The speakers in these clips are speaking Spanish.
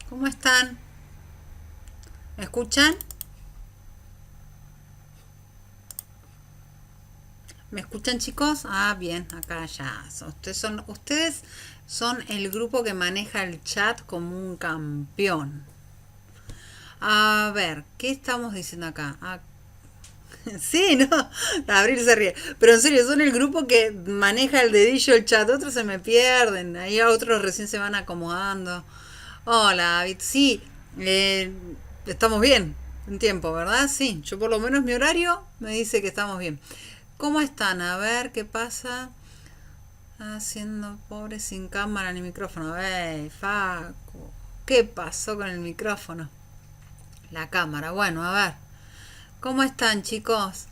¿Cómo están? ¿Me escuchan? ¿Me escuchan, chicos? Ah, bien, acá ya. Ustedes son el grupo que maneja el chat como un campeón. A ver, ¿qué estamos diciendo acá? Sí, no, Abril se ríe. Pero en serio, son el grupo que maneja el dedillo el chat. Otros se me pierden. Ahí otros recién se van acomodando. Hola, David. Sí, eh, estamos bien en tiempo, ¿verdad? Sí, yo por lo menos mi horario me dice que estamos bien. ¿Cómo están? A ver, ¿qué pasa? Haciendo pobre sin cámara ni micrófono. Facu. ¿Qué pasó con el micrófono? La cámara. Bueno, a ver. ¿Cómo están, chicos?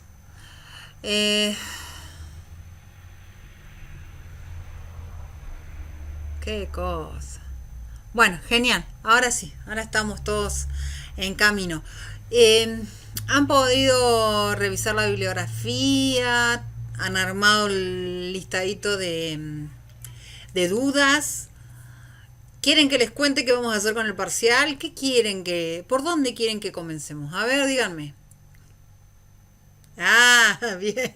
Eh, qué cosa. Bueno, genial. Ahora sí, ahora estamos todos en camino. Eh, ¿Han podido revisar la bibliografía? ¿Han armado el listadito de dudas? ¿Quieren que les cuente qué vamos a hacer con el parcial? ¿Qué quieren que... ¿Por dónde quieren que comencemos? A ver, díganme. Ah, bien.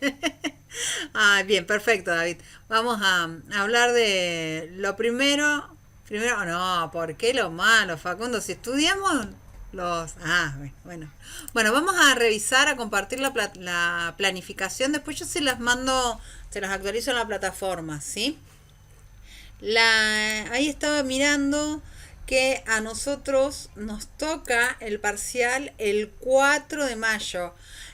Ah, bien, perfecto, David. Vamos a hablar de lo primero. Primero, no, ¿por qué lo malo, Facundo? Si estudiamos los... Ah, bueno. Bueno, vamos a revisar, a compartir la planificación. Después yo se las mando, se las actualizo en la plataforma, ¿sí? Ahí estaba mirando que a nosotros nos toca el parcial el 4 de mayo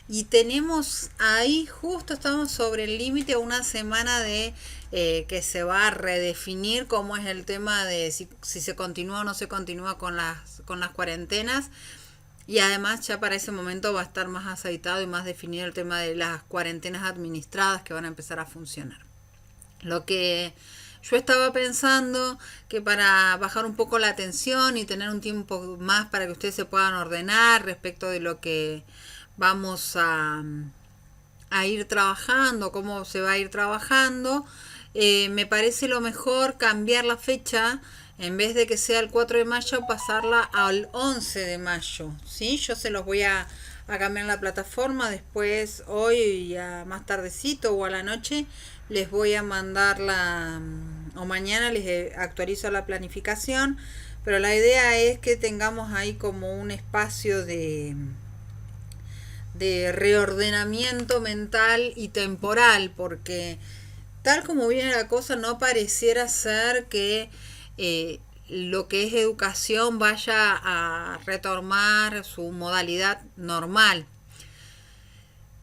y tenemos ahí justo estamos sobre el límite una semana de que se va a redefinir cómo es el tema de si se continúa o no se continúa con las cuarentenas y además ya para ese momento va a estar más aceitado y más definido el tema de las cuarentenas administradas que van a empezar a funcionar. Lo que yo estaba pensando que para bajar un poco la tensión y tener un tiempo más para que ustedes se puedan ordenar respecto de lo que vamos a ir trabajando, cómo se va a ir trabajando, me parece lo mejor cambiar la fecha. En vez de que sea el 4 de mayo, pasarla al 11 de mayo. ¿Sí? Yo se los voy a cambiar en la plataforma. Después, hoy, ya más tardecito o a la noche, les voy a mandar o mañana les actualizo la planificación. Pero la idea es que tengamos ahí como un espacio de reordenamiento mental y temporal, porque tal como viene la cosa, no pareciera ser que lo que es educación vaya a retomar su modalidad normal.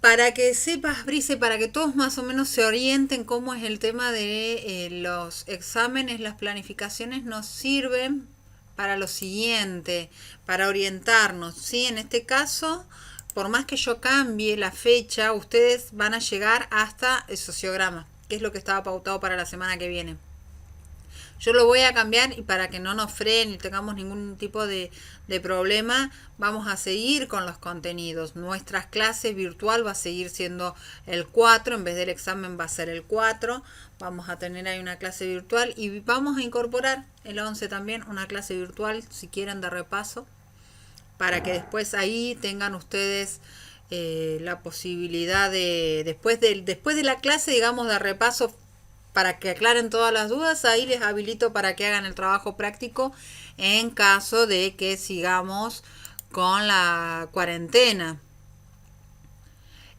Para que sepas, Brice, para que todos más o menos se orienten cómo es el tema de los exámenes, las planificaciones nos sirven para lo siguiente, para orientarnos, ¿sí? En este caso, por más que yo cambie la fecha, ustedes van a llegar hasta el sociograma, que es lo que estaba pautado para la semana que viene. Yo lo voy a cambiar y para que no nos frene y tengamos ningún tipo de problema, vamos a seguir con los contenidos. Nuestras clases virtual va a seguir siendo el 4, en vez del examen va a ser el 4. Vamos a tener ahí una clase virtual y vamos a incorporar el 11 también, una clase virtual, si quieren, de repaso, para que después ahí tengan ustedes la posibilidad de, después de la clase, digamos, de repaso para que aclaren todas las dudas, ahí les habilito para que hagan el trabajo práctico en caso de que sigamos con la cuarentena.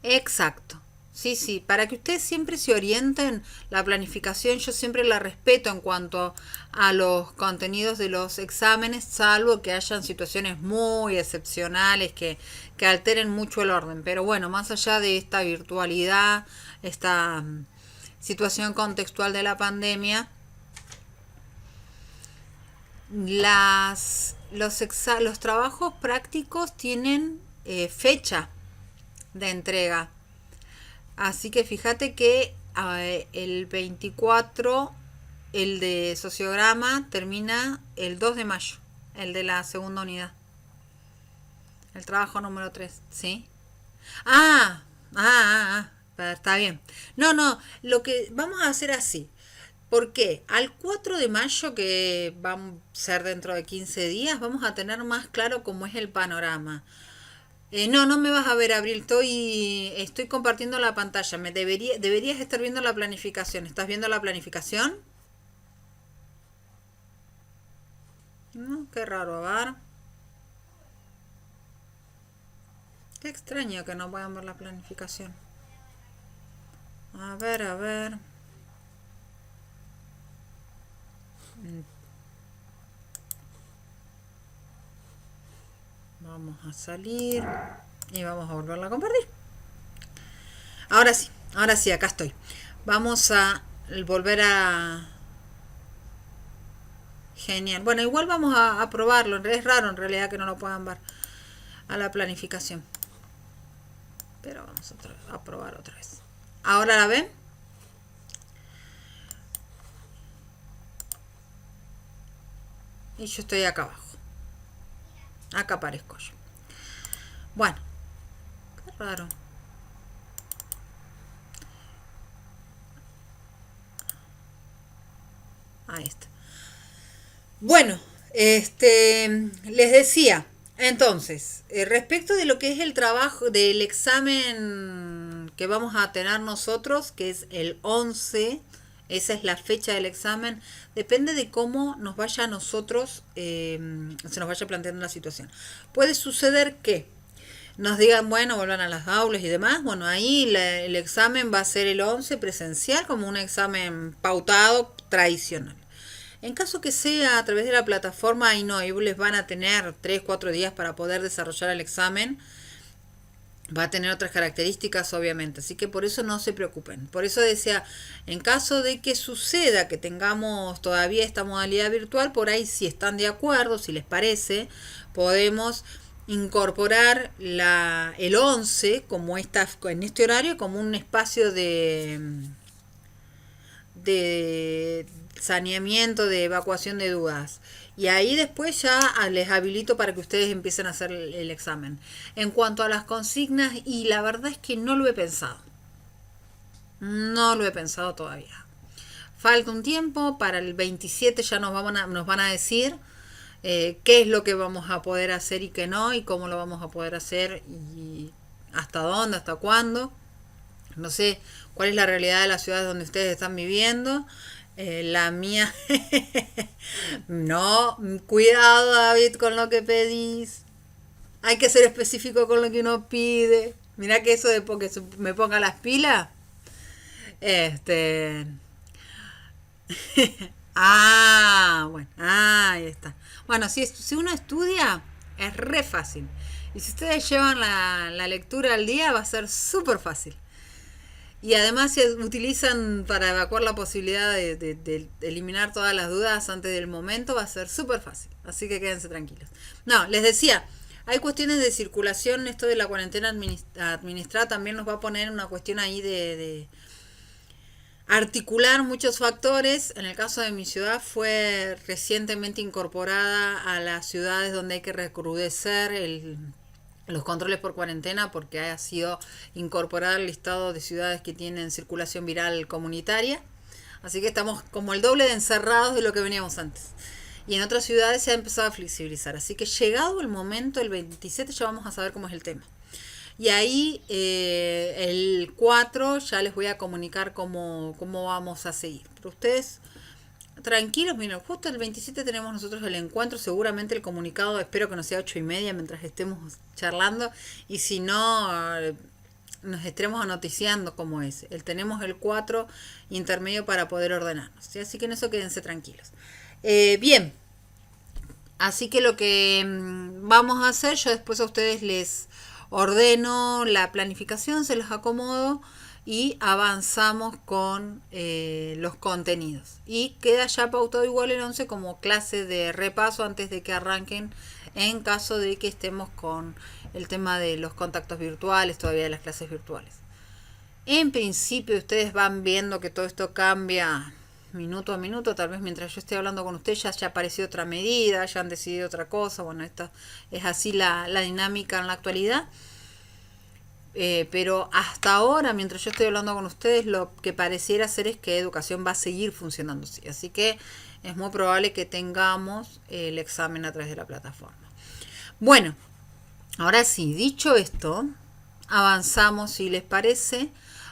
Exacto. Sí, sí, para que ustedes siempre se orienten, la planificación yo siempre la respeto en cuanto a los contenidos de los exámenes, salvo que hayan situaciones muy excepcionales que alteren mucho el orden. Pero bueno, más allá de esta virtualidad, esta situación contextual de la pandemia, los trabajos prácticos tienen fecha de entrega. Así que fíjate que el 24, el de sociograma, termina el 2 de mayo, el de la segunda unidad. El trabajo número 3, ¿sí? Ah, está bien. No, no, lo que vamos a hacer así. ¿Por qué? Al 4 de mayo, que va a ser dentro de 15 días, vamos a tener más claro cómo es el panorama. No, no me vas a ver, Abril. Estoy compartiendo la pantalla. Deberías estar viendo la planificación. ¿Estás viendo la planificación? No, qué raro, a ver. Qué extraño que no puedan ver la planificación. A ver, a ver. Vamos a salir y vamos a volverla a compartir. Ahora sí, acá estoy. Vamos a volver a... Genial. Bueno, igual vamos a probarlo. Es raro en realidad que no lo puedan ver a la planificación. Pero vamos a probar otra vez. ¿Ahora la ven? Y yo estoy acá abajo. Acá aparezco yo. Bueno, qué raro. Ahí está. Bueno, les decía, entonces, respecto de lo que es el trabajo del examen que vamos a tener nosotros, que es el 11, esa es la fecha del examen, depende de cómo nos vaya a nosotros, se nos vaya planteando la situación. Puede suceder que nos digan, bueno, vuelvan a las aulas y demás. Bueno, ahí el examen va a ser el 11 presencial, como un examen pautado tradicional. En caso que sea a través de la plataforma, ahí no, ahí les van a tener 3, 4 días para poder desarrollar el examen. Va a tener otras características, obviamente, así que por eso no se preocupen. Por eso decía, en caso de que suceda que tengamos todavía esta modalidad virtual, por ahí si están de acuerdo, si les parece, podemos incorporar el 11 como en este horario como un espacio de saneamiento, de evacuación de dudas. Y ahí después ya les habilito para que ustedes empiecen a hacer el examen. En cuanto a las consignas, y la verdad es que no lo he pensado. No lo he pensado todavía. Falta un tiempo, para el 27 ya nos van a decir qué es lo que vamos a poder hacer y qué no, y cómo lo vamos a poder hacer, y hasta dónde, hasta cuándo. No sé cuál es la realidad de las ciudades donde ustedes están viviendo. La mía, no, cuidado David con lo que pedís. Hay que ser específico con lo que uno pide. Mira que eso de porque me ponga las pilas. Este. Bueno, ahí está. Bueno, si uno estudia, es re fácil. Y si ustedes llevan la lectura al día, va a ser súper fácil. Y además se utilizan para evacuar la posibilidad de eliminar todas las dudas antes del momento, va a ser súper fácil. Así que quédense tranquilos. No, les decía, hay cuestiones de circulación. Esto de la cuarentena administrada también nos va a poner una cuestión ahí de articular muchos factores. En el caso de mi ciudad fue recientemente incorporada a las ciudades donde hay que recrudecer los controles por cuarentena, porque ha sido incorporada al listado de ciudades que tienen circulación viral comunitaria. Así que estamos como el doble de encerrados de lo que veníamos antes. Y en otras ciudades se ha empezado a flexibilizar. Así que llegado el momento, el 27, ya vamos a saber cómo es el tema. Y ahí el 4 ya les voy a comunicar cómo vamos a seguir. Pero ustedes tranquilos, miren, justo el 27 tenemos nosotros el encuentro, seguramente el comunicado espero que no sea 8:30 mientras estemos charlando, y si no, nos estaremos anoticiando cómo es. Tenemos el 4 intermedio para poder ordenarnos, ¿sí? Así que en eso quédense tranquilos. Bien, así que lo que vamos a hacer, yo después a ustedes les ordeno la planificación, se los acomodo y avanzamos con los contenidos. Y queda ya pautado igual el 11 como clase de repaso antes de que arranquen, en caso de que estemos con el tema de los contactos virtuales, todavía de las clases virtuales. En principio ustedes van viendo que todo esto cambia minuto a minuto, tal vez mientras yo esté hablando con ustedes ya apareció otra medida, ya han decidido otra cosa. Bueno, esta es así la dinámica en la actualidad. pero hasta ahora, mientras yo estoy hablando con ustedes, lo que pareciera ser es que educación va a seguir funcionando así. Así que es muy probable que tengamos el examen a través de la plataforma. Bueno, ahora sí, dicho esto, avanzamos, si les parece,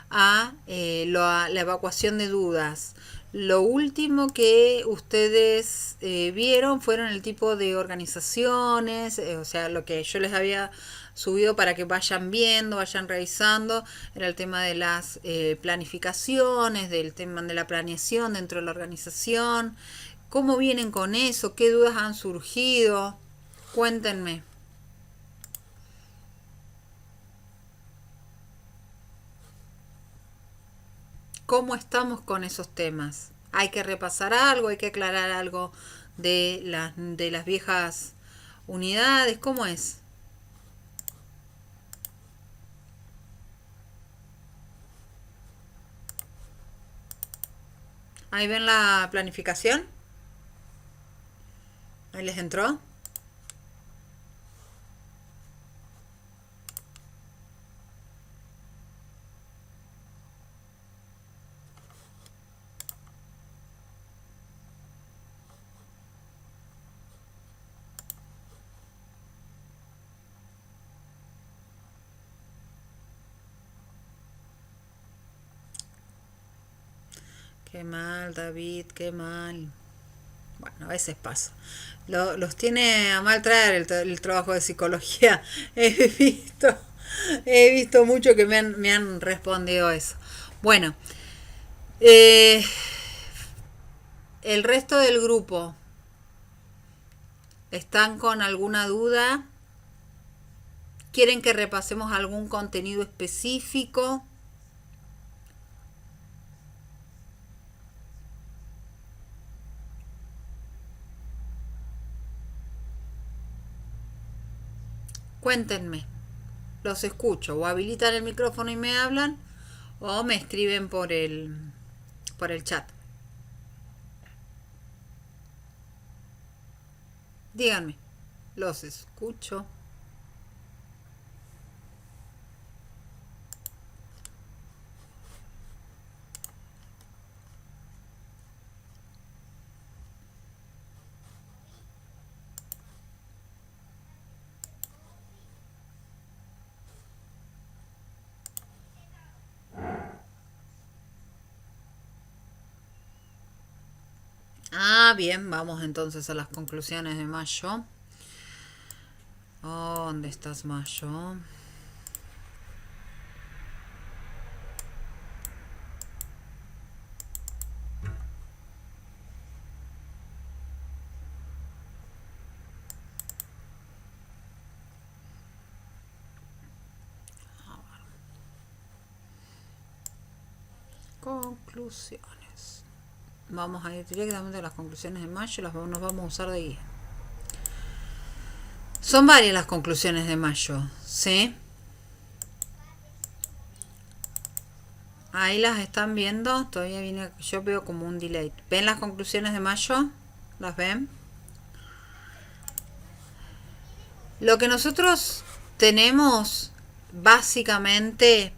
a la evacuación de dudas. Lo último que ustedes vieron fueron el tipo de organizaciones, o sea, lo que yo les había subido para que vayan viendo, vayan revisando, era el tema de las planificaciones, del tema de la planeación dentro de la organización. ¿Cómo vienen con eso? ¿Qué dudas han surgido? Cuéntenme. ¿Cómo estamos con esos temas? ¿Hay que repasar algo? ¿Hay que aclarar algo de las viejas unidades? ¿Cómo es? ¿Ahí ven la planificación? ¿Ahí les entró? Qué mal, David, qué mal. Bueno, a veces pasa. Los tiene a mal traer el trabajo de psicología. visto, he visto mucho que me han respondido eso. Bueno, eh, el resto del grupo, ¿están con alguna duda? ¿Quieren que repasemos algún contenido específico? Cuéntenme. Los escucho. O habilitan el micrófono y me hablan, o me escriben por el chat. Díganme. Los escucho. Ah, bien, vamos entonces a las conclusiones de mayo. Oh, ¿dónde estás, mayo? Conclusiones. Vamos a ir directamente a las conclusiones de mayo, nos vamos a usar de guía. Son varias las conclusiones de mayo, ¿sí? Ahí las están viendo, todavía viene, yo veo como un delay. ¿Ven las conclusiones de mayo? ¿Las ven? Lo que nosotros tenemos básicamente,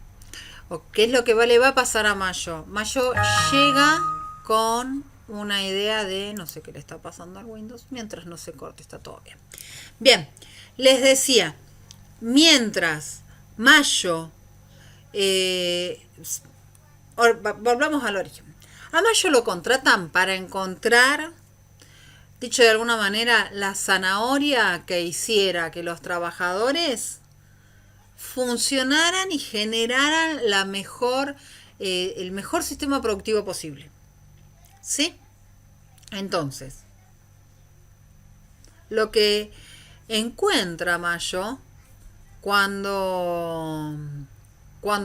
o qué es lo que le va a pasar a Mayo. Mayo llega con una idea de, no sé qué le está pasando al Windows, mientras no se corte, está todo bien. Bien, les decía, mientras Mayo, volvamos al origen. A Mayo lo contratan para encontrar, dicho de alguna manera, la zanahoria que hiciera que los trabajadores funcionaran y generaran el mejor sistema productivo posible. ¿Sí? Entonces, lo que encuentra Mayo cuando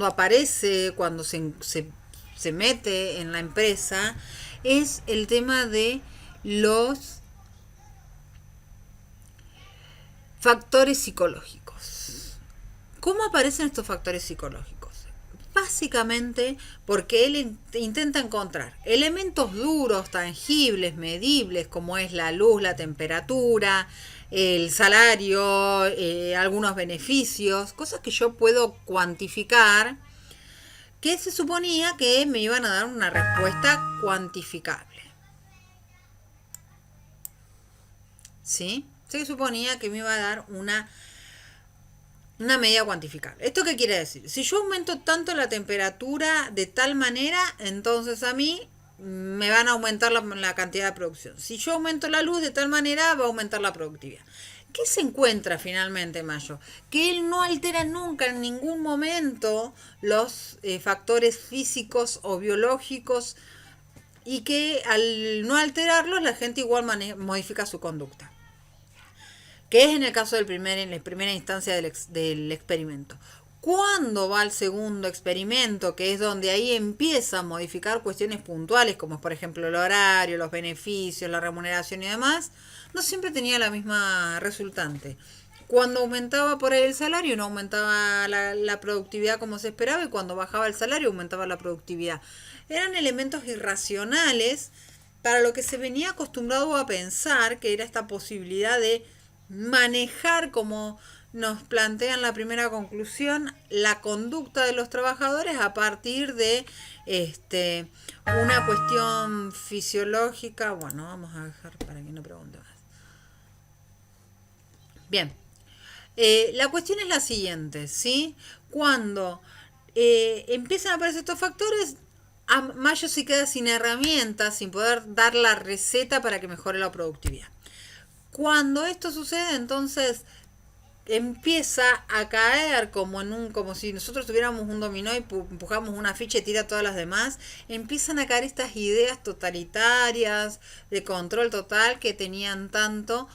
aparece, cuando se mete en la empresa, es el tema de los factores psicológicos. ¿Cómo aparecen estos factores psicológicos? básicamente porque él intenta encontrar elementos duros, tangibles, medibles, como es la luz, la temperatura, el salario, algunos beneficios, cosas que yo puedo cuantificar, que se suponía que me iban a dar una respuesta cuantificable. ¿Sí? Se suponía que me iba a dar una medida cuantificable. ¿Esto qué quiere decir? Si yo aumento tanto la temperatura de tal manera, entonces a mí me van a aumentar la cantidad de producción. Si yo aumento la luz de tal manera, va a aumentar la productividad. ¿Qué se encuentra finalmente Mayo? Que él no altera nunca en ningún momento los factores físicos o biológicos y que al no alterarlos la gente igual modifica su conducta, que es en el caso en la primera instancia del experimento. Cuando va al segundo experimento, que es donde ahí empieza a modificar cuestiones puntuales, como por ejemplo el horario, los beneficios, la remuneración y demás, no siempre tenía la misma resultante. Cuando aumentaba por ahí el salario, no aumentaba la productividad como se esperaba, y cuando bajaba el salario, aumentaba la productividad. Eran elementos irracionales para lo que se venía acostumbrado a pensar, que era esta posibilidad de manejar, como nos plantean la primera conclusión, la conducta de los trabajadores a partir de una cuestión fisiológica. Bueno, vamos a dejar para que no pregunte más. Bien, la cuestión es la siguiente, ¿sí? Cuando empiezan a aparecer estos factores, Mayo se queda sin herramientas, sin poder dar la receta para que mejore la productividad. Cuando esto sucede, entonces empieza a caer como si nosotros tuviéramos un dominó y empujamos una ficha y tira todas las demás. Empiezan a caer estas ideas totalitarias de control total que tenían tanto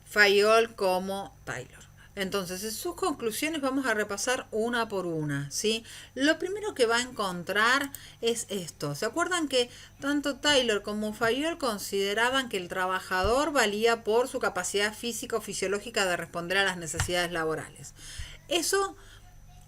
Fayol como Taylor. Entonces, en sus conclusiones vamos a repasar una por una, ¿sí? Lo primero que va a encontrar es esto. ¿Se acuerdan que tanto Taylor como Fayol consideraban que el trabajador valía por su capacidad física o fisiológica de responder a las necesidades laborales? Eso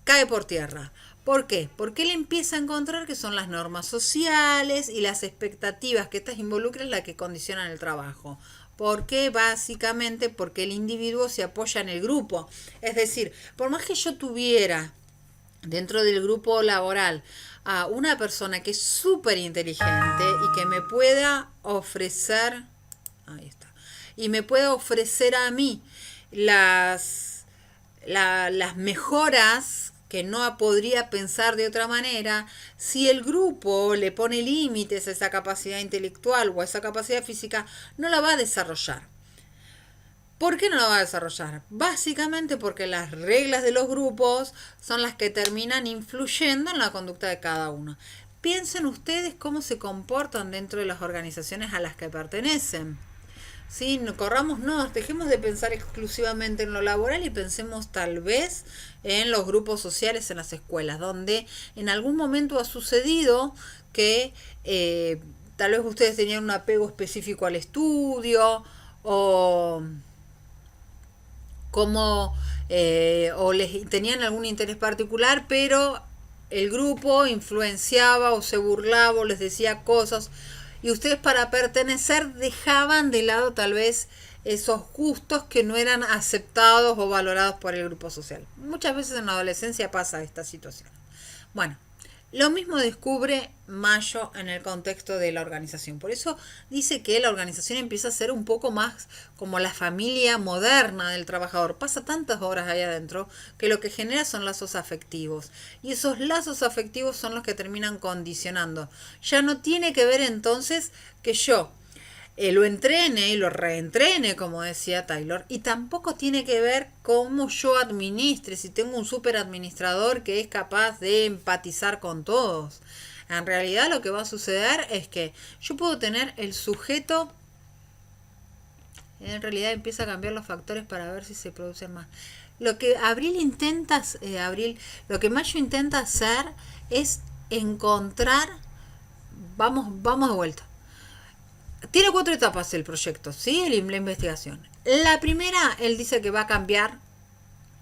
cae por tierra. ¿Por qué? Porque él empieza a encontrar que son las normas sociales y las expectativas que estas involucran las que condicionan el trabajo. ¿Por qué? Básicamente porque el individuo se apoya en el grupo. Es decir, por más que yo tuviera dentro del grupo laboral a una persona que es súper inteligente y que me pueda ofrecer, ahí está, y me pueda ofrecer a mí las mejoras que no podría pensar de otra manera, si el grupo le pone límites a esa capacidad intelectual o a esa capacidad física, no la va a desarrollar. ¿Por qué no la va a desarrollar? Básicamente porque las reglas de los grupos son las que terminan influyendo en la conducta de cada uno. Piensen ustedes cómo se comportan dentro de las organizaciones a las que pertenecen. ¿Sí? Dejemos de pensar exclusivamente en lo laboral y pensemos tal vez en los grupos sociales en las escuelas, donde en algún momento ha sucedido que tal vez ustedes tenían un apego específico al estudio o o les tenían algún interés particular, pero el grupo influenciaba o se burlaba o les decía cosas, y ustedes para pertenecer dejaban de lado tal vez esos gustos que no eran aceptados o valorados por el grupo social. Muchas veces en la adolescencia pasa esta situación. Bueno, lo mismo descubre Mayo en el contexto de la organización. Por eso dice que la organización empieza a ser un poco más como la familia moderna del trabajador. Pasa tantas horas ahí adentro que lo que genera son lazos afectivos. Y esos lazos afectivos son los que terminan condicionando. Ya no tiene que ver entonces que yo lo entrene y lo reentrene, como decía Taylor, y tampoco tiene que ver cómo yo administre, si tengo un super administrador que es capaz de empatizar con todos. En realidad lo que va a suceder es que yo puedo tener el sujeto, en realidad empieza a cambiar los factores para ver si se produce más. Lo que lo que Mayo intenta hacer es encontrar, vamos de vuelta. Tiene 4 etapas el proyecto, ¿sí? La investigación. La primera, él dice que va a cambiar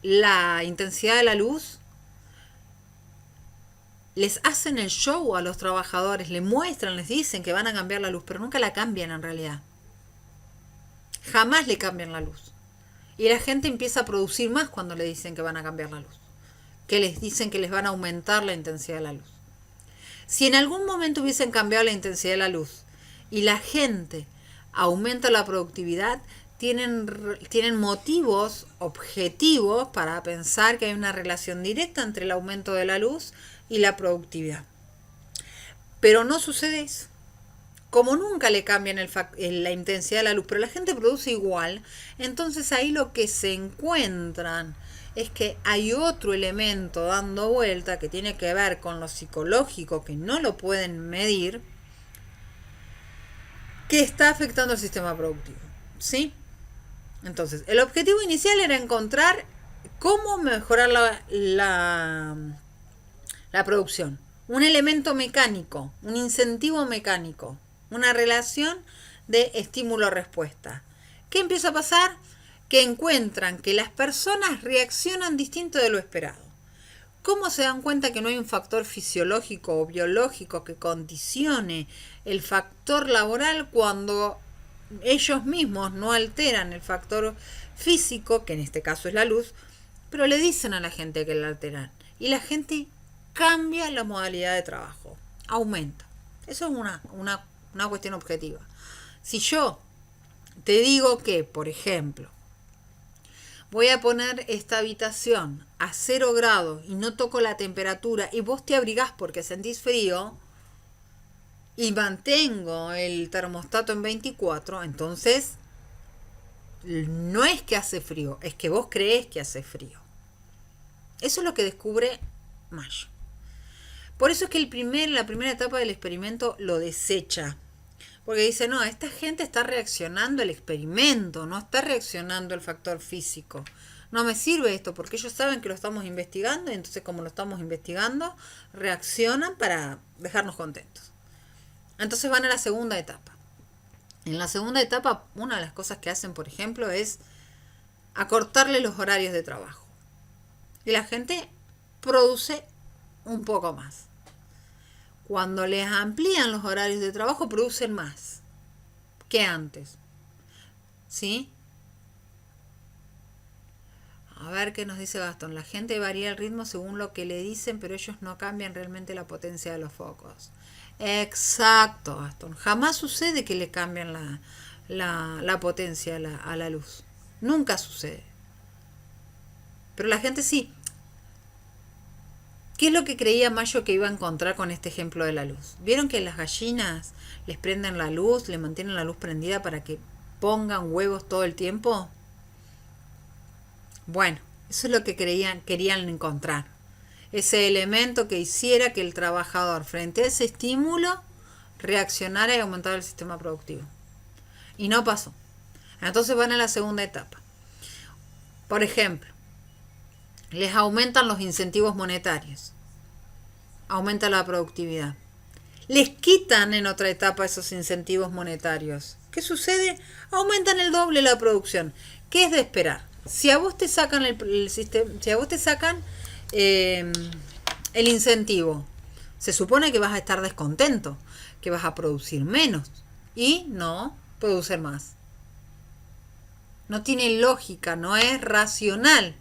la intensidad de la luz les hacen el show a los trabajadores, les muestran, les dicen que van a cambiar la luz, pero nunca la cambian en realidad. Jamás le cambian la luz. Y la gente empieza a producir más cuando le dicen que van a cambiar la luz, que les dicen que les van a aumentar la intensidad de la luz. Si en algún momento hubiesen cambiado la intensidad de la luz y la gente aumenta la productividad, tienen motivos objetivos para pensar que hay una relación directa entre el aumento de la luz y la productividad. Pero no sucede eso. Como nunca le cambian la intensidad de la luz, pero la gente produce igual, entonces ahí lo que se encuentran es que hay otro elemento dando vuelta que tiene que ver con lo psicológico, que no lo pueden medir, que está afectando el sistema productivo. ¿Sí? Entonces, el objetivo inicial era encontrar cómo mejorar la producción. Un elemento mecánico, un incentivo mecánico, una relación de estímulo-respuesta. ¿Qué empieza a pasar? Que encuentran que las personas reaccionan distinto de lo esperado. ¿Cómo se dan cuenta que no hay un factor fisiológico o biológico que condicione el factor laboral cuando ellos mismos no alteran el factor físico, que en este caso es la luz, pero le dicen a la gente que la alteran? Y la gente cambia la modalidad de trabajo, aumenta. Eso es una cuestión objetiva. Si yo te digo que, por ejemplo, voy a poner esta habitación a 0 grados y no toco la temperatura y vos te abrigás porque sentís frío y mantengo el termostato en 24, entonces no es que hace frío, es que vos creés que hace frío. Eso es lo que descubre Mayo. Por eso es que la primera etapa del experimento lo desecha. Porque dice, no, esta gente está reaccionando al experimento, no está reaccionando al factor físico. No me sirve esto porque ellos saben que lo estamos investigando y entonces como lo estamos investigando, reaccionan para dejarnos contentos. Entonces van a la segunda etapa. En la segunda etapa, una de las cosas que hacen, por ejemplo, es acortarle los horarios de trabajo. Y la gente produce un poco más. Cuando les amplían los horarios de trabajo, producen más que antes. ¿Sí? A ver qué nos dice Gastón. La gente varía el ritmo según lo que le dicen, pero ellos no cambian realmente la potencia de los focos. Exacto, Gastón. Jamás sucede que le cambian la potencia a la luz. Nunca sucede. Pero la gente sí. ¿Qué es lo que creía Mayo que iba a encontrar con este ejemplo de la luz? ¿Vieron que las gallinas les prenden la luz, le mantienen la luz prendida para que pongan huevos todo el tiempo? Bueno, eso es lo que querían encontrar. Ese elemento que hiciera que el trabajador frente a ese estímulo reaccionara y aumentara el sistema productivo. Y no pasó. Entonces van a la segunda etapa. Por ejemplo, les aumentan los incentivos monetarios. Aumenta la productividad. Les quitan en otra etapa esos incentivos monetarios. ¿Qué sucede? Aumentan el doble la producción. ¿Qué es de esperar? Si a vos te sacan el sistema, si a vos te sacan el incentivo, se supone que vas a estar descontento, que vas a producir menos y no producir más. No tiene lógica, no es racional.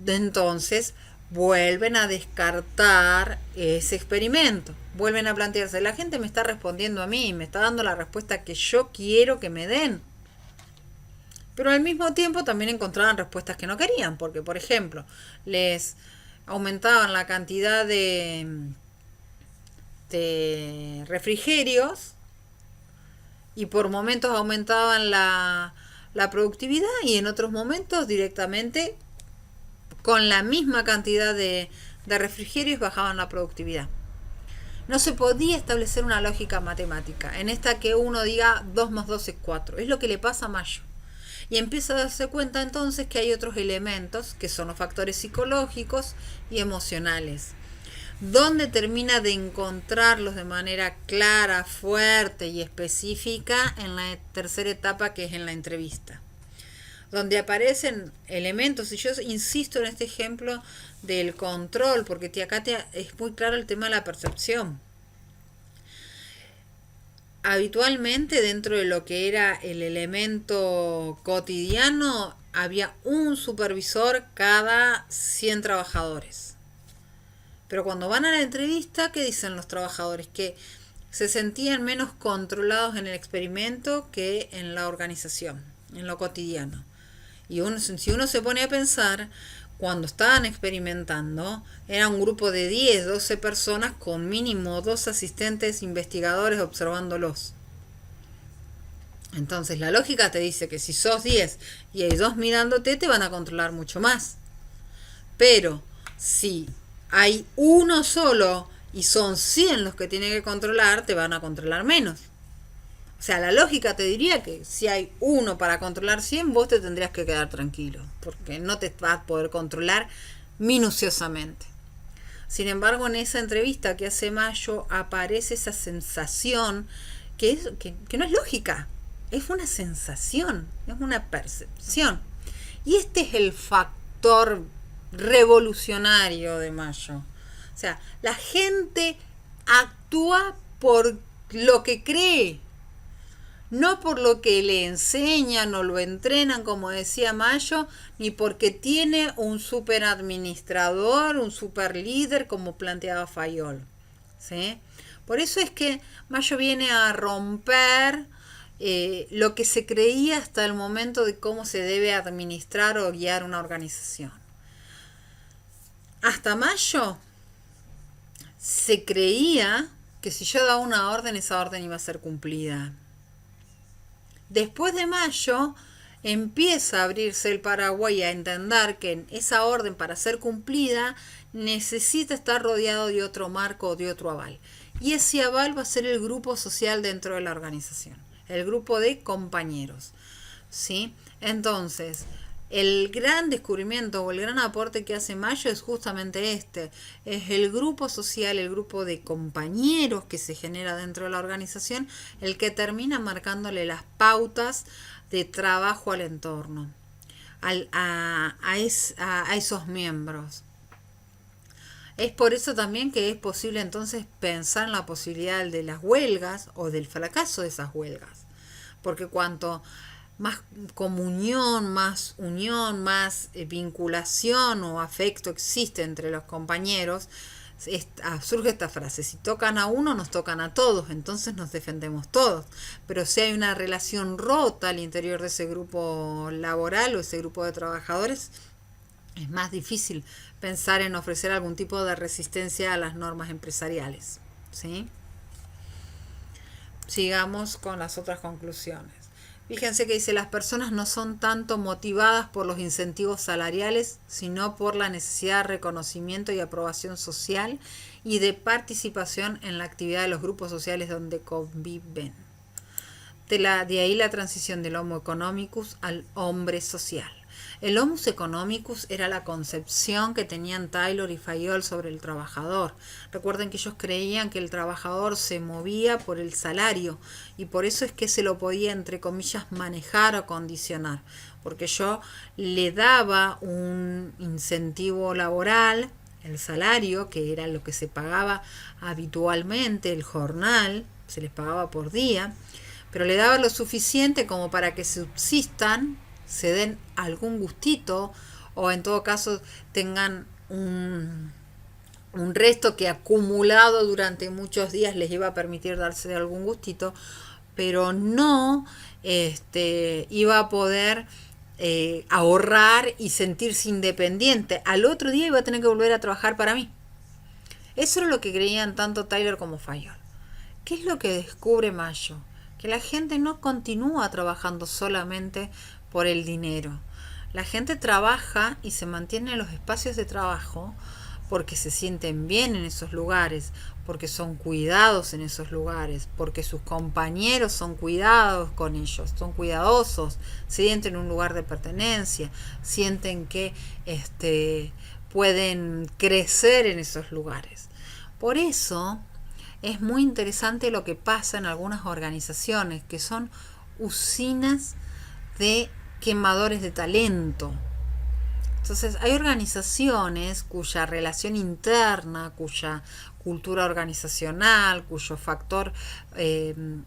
Entonces vuelven a descartar ese experimento, vuelven a plantearse, la gente me está respondiendo a mí, me está dando la respuesta que yo quiero que me den, pero al mismo tiempo también encontraban respuestas que no querían, porque por ejemplo les aumentaban la cantidad de refrigerios y por momentos aumentaban la productividad y en otros momentos directamente con la misma cantidad de refrigerios bajaban la productividad. No se podía establecer una lógica matemática en esta que uno diga 2 más 2 es 4. Es lo que le pasa a Mayo. Y empieza a darse cuenta entonces que hay otros elementos que son los factores psicológicos y emocionales, donde termina de encontrarlos de manera clara, fuerte y específica en la tercera etapa, que es en la entrevista, donde aparecen elementos, y yo insisto en este ejemplo del control, porque es muy claro el tema de la percepción. Habitualmente dentro de lo que era el elemento cotidiano había un supervisor cada 100 trabajadores. Pero cuando van a la entrevista, ¿qué dicen los trabajadores? Que se sentían menos controlados en el experimento que en la organización, en lo cotidiano. Y si uno se pone a pensar, cuando estaban experimentando, era un grupo de 10, 12 personas con mínimo 2 asistentes investigadores observándolos. Entonces la lógica te dice que si sos 10 y hay 2 mirándote, te van a controlar mucho más. Pero si hay uno solo y son 100 los que tienen que controlar, te van a controlar menos. O sea, la lógica te diría que si hay uno para controlar 100, vos te tendrías que quedar tranquilo, porque no te vas a poder controlar minuciosamente. Sin embargo, en esa entrevista que hace Mayo aparece esa sensación que no es lógica, es una sensación, es una percepción. Y este es el factor revolucionario de Mayo. O sea, la gente actúa por lo que cree, no por lo que le enseñan o lo entrenan, como decía Mayo, ni porque tiene un super administrador, un super líder, como planteaba Fayol. ¿Sí? Por eso es que Mayo viene a romper lo que se creía hasta el momento de cómo se debe administrar o guiar una organización. Hasta Mayo se creía que si yo daba una orden, esa orden iba a ser cumplida. Después de Mayo empieza a abrirse el Paraguay a entender que esa orden, para ser cumplida, necesita estar rodeado de otro marco o de otro aval. Y ese aval va a ser el grupo social dentro de la organización, el grupo de compañeros, ¿sí? Entonces, el gran descubrimiento o el gran aporte que hace Mayo es justamente este, es el grupo social, el grupo de compañeros que se genera dentro de la organización, el que termina marcándole las pautas de trabajo al entorno, a esos miembros. Es por eso también que es posible entonces pensar en la posibilidad de las huelgas o del fracaso de esas huelgas, porque cuanto más comunión, más unión, más vinculación o afecto existe entre los compañeros, surge esta frase: si tocan a uno, nos tocan a todos, entonces nos defendemos todos. Pero si hay una relación rota al interior de ese grupo laboral o ese grupo de trabajadores, es más difícil pensar en ofrecer algún tipo de resistencia a las normas empresariales, ¿sí? Sigamos con las otras conclusiones. Fíjense que dice: las personas no son tanto motivadas por los incentivos salariales, sino por la necesidad de reconocimiento y aprobación social y de participación en la actividad de los grupos sociales donde conviven. De ahí la transición del Homo economicus al hombre social. El Homo economicus era la concepción que tenían Taylor y Fayol sobre el trabajador. Recuerden que ellos creían que el trabajador se movía por el salario y por eso es que se lo podía, entre comillas, manejar o condicionar. Porque yo le daba un incentivo laboral, el salario, que era lo que se pagaba habitualmente, el jornal, se les pagaba por día, pero le daba lo suficiente como para que subsistan, se den algún gustito o en todo caso tengan un resto que acumulado durante muchos días les iba a permitir darse algún gustito, pero no iba a poder ahorrar y sentirse independiente. Al otro día iba a tener que volver a trabajar para mí. Eso era lo que creían tanto Taylor como Fayol. ¿Qué es lo que descubre Mayo? Que la gente no continúa trabajando solamente por el dinero. La gente trabaja y se mantiene en los espacios de trabajo porque se sienten bien en esos lugares, porque son cuidados en esos lugares, porque sus compañeros son cuidados con ellos, son cuidadosos, sienten un lugar de pertenencia, sienten que pueden crecer en esos lugares. Por eso es muy interesante lo que pasa en algunas organizaciones que son usinas de quemadores de talento. Entonces, hay organizaciones cuya relación interna, cuya cultura organizacional, cuyo factor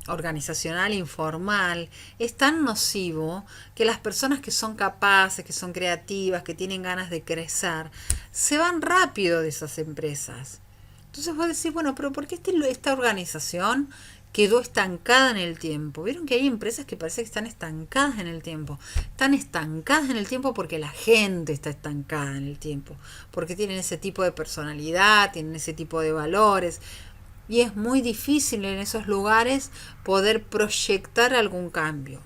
organizacional informal es tan nocivo que las personas que son capaces, que son creativas, que tienen ganas de crecer, se van rápido de esas empresas. Entonces vos decís, bueno, pero ¿por qué esta organización quedó estancada en el tiempo? Vieron que hay empresas que parece que están estancadas en el tiempo. Están estancadas en el tiempo porque la gente está estancada en el tiempo. Porque tienen ese tipo de personalidad, tienen ese tipo de valores. Y es muy difícil en esos lugares poder proyectar algún cambio.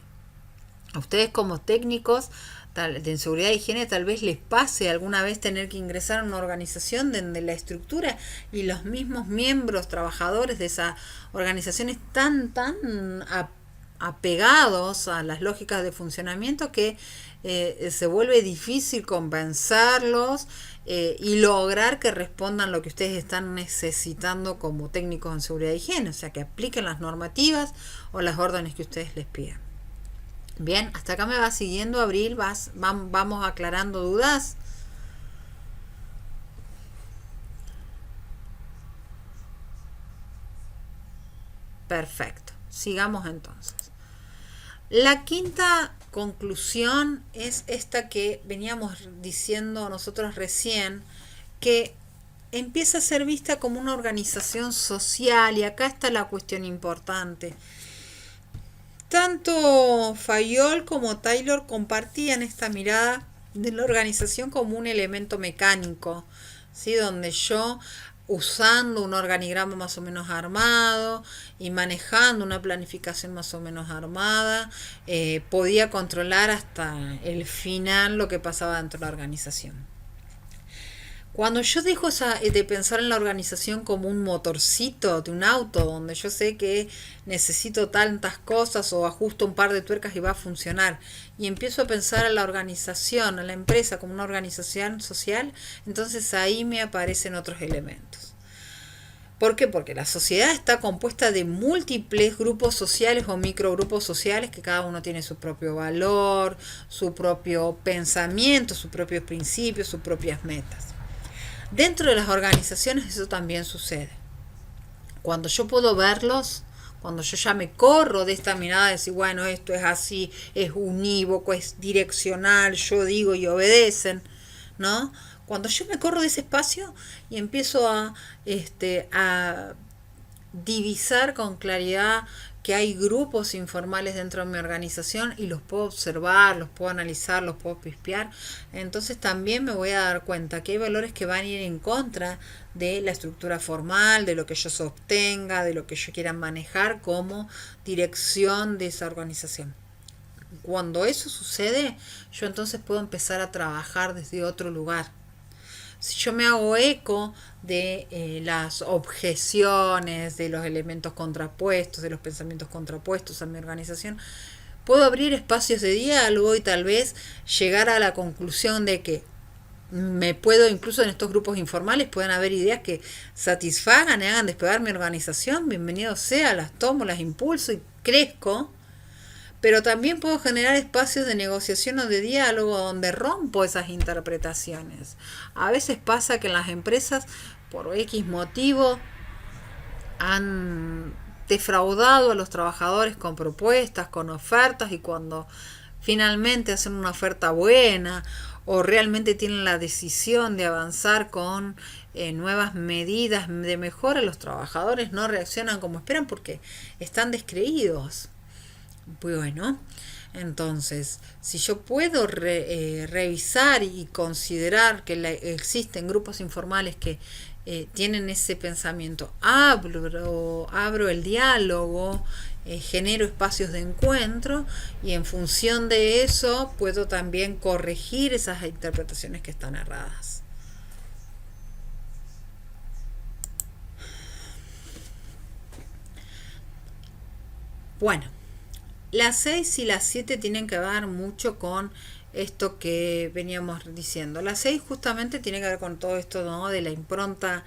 A ustedes como técnicos de seguridad e higiene tal vez les pase alguna vez tener que ingresar a una organización donde la estructura y los mismos miembros, trabajadores de esa organización están tan apegados a las lógicas de funcionamiento que se vuelve difícil convencerlos y lograr que respondan lo que ustedes están necesitando como técnicos en seguridad e higiene, o sea, que apliquen las normativas o las órdenes que ustedes les pidan. Bien, hasta acá me va siguiendo, Abril, vamos aclarando dudas. Perfecto, sigamos entonces. La quinta conclusión es esta que veníamos diciendo nosotros recién, que empieza a ser vista como una organización social, y acá está la cuestión importante. Tanto Fayol como Taylor compartían esta mirada de la organización como un elemento mecánico, ¿sí? Donde yo, usando un organigrama más o menos armado y manejando una planificación más o menos armada, podía controlar hasta el final lo que pasaba dentro de la organización. Cuando yo dejo de pensar en la organización como un motorcito de un auto, donde yo sé que necesito tantas cosas o ajusto un par de tuercas y va a funcionar, y empiezo a pensar a la organización, a la empresa como una organización social, entonces ahí me aparecen otros elementos. ¿Por qué? Porque la sociedad está compuesta de múltiples grupos sociales o microgrupos sociales que cada uno tiene su propio valor, su propio pensamiento, sus propios principios, sus propias metas. Dentro de las organizaciones eso también sucede. Cuando yo puedo verlos, cuando yo ya me corro de esta mirada de decir, bueno, esto es así, es unívoco, es direccional, yo digo y obedecen, ¿no? Cuando yo me corro de ese espacio y empiezo a divisar con claridad que hay grupos informales dentro de mi organización y los puedo observar, los puedo analizar, los puedo pispear, entonces también me voy a dar cuenta que hay valores que van a ir en contra de la estructura formal, de lo que yo sostenga, de lo que yo quiera manejar como dirección de esa organización. Cuando eso sucede, yo entonces puedo empezar a trabajar desde otro lugar. Si yo me hago eco de las objeciones, de los elementos contrapuestos, de los pensamientos contrapuestos a mi organización, puedo abrir espacios de diálogo y tal vez llegar a la conclusión de que me puedo, incluso en estos grupos informales, pueden haber ideas que satisfagan y hagan despegar mi organización. Bienvenido sea, las tomo, las impulso y crezco. Pero también puedo generar espacios de negociación o de diálogo donde rompo esas interpretaciones. A veces pasa que en las empresas, por X motivo, han defraudado a los trabajadores con propuestas, con ofertas, y cuando finalmente hacen una oferta buena o realmente tienen la decisión de avanzar con nuevas medidas de mejora, los trabajadores no reaccionan como esperan porque están descreídos. Bueno, entonces, si yo puedo revisar y considerar que existen grupos informales que tienen ese pensamiento, abro el diálogo, genero espacios de encuentro y en función de eso puedo también corregir esas interpretaciones que están erradas. Bueno, las 6 y las 7 tienen que ver mucho con esto que veníamos diciendo. La 6 justamente tiene que ver con todo esto, ¿no?, de la impronta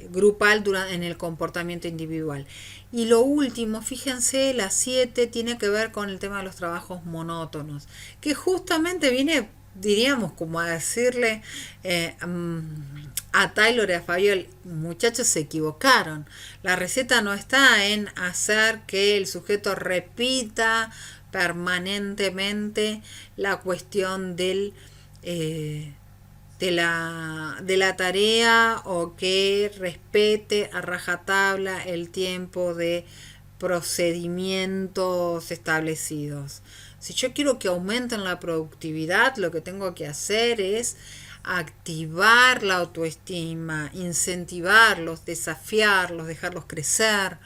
grupal en el comportamiento individual. Y lo último, fíjense, la 7 tiene que ver con el tema de los trabajos monótonos, que justamente viene diríamos como a decirle a Taylor y a Fayol, muchachos, se equivocaron. La receta no está en hacer que el sujeto repita permanentemente la cuestión de la tarea, o que respete a rajatabla el tiempo de procedimientos establecidos. Si yo quiero que aumenten la productividad, lo que tengo que hacer es activar la autoestima, incentivarlos, desafiarlos, dejarlos crecer,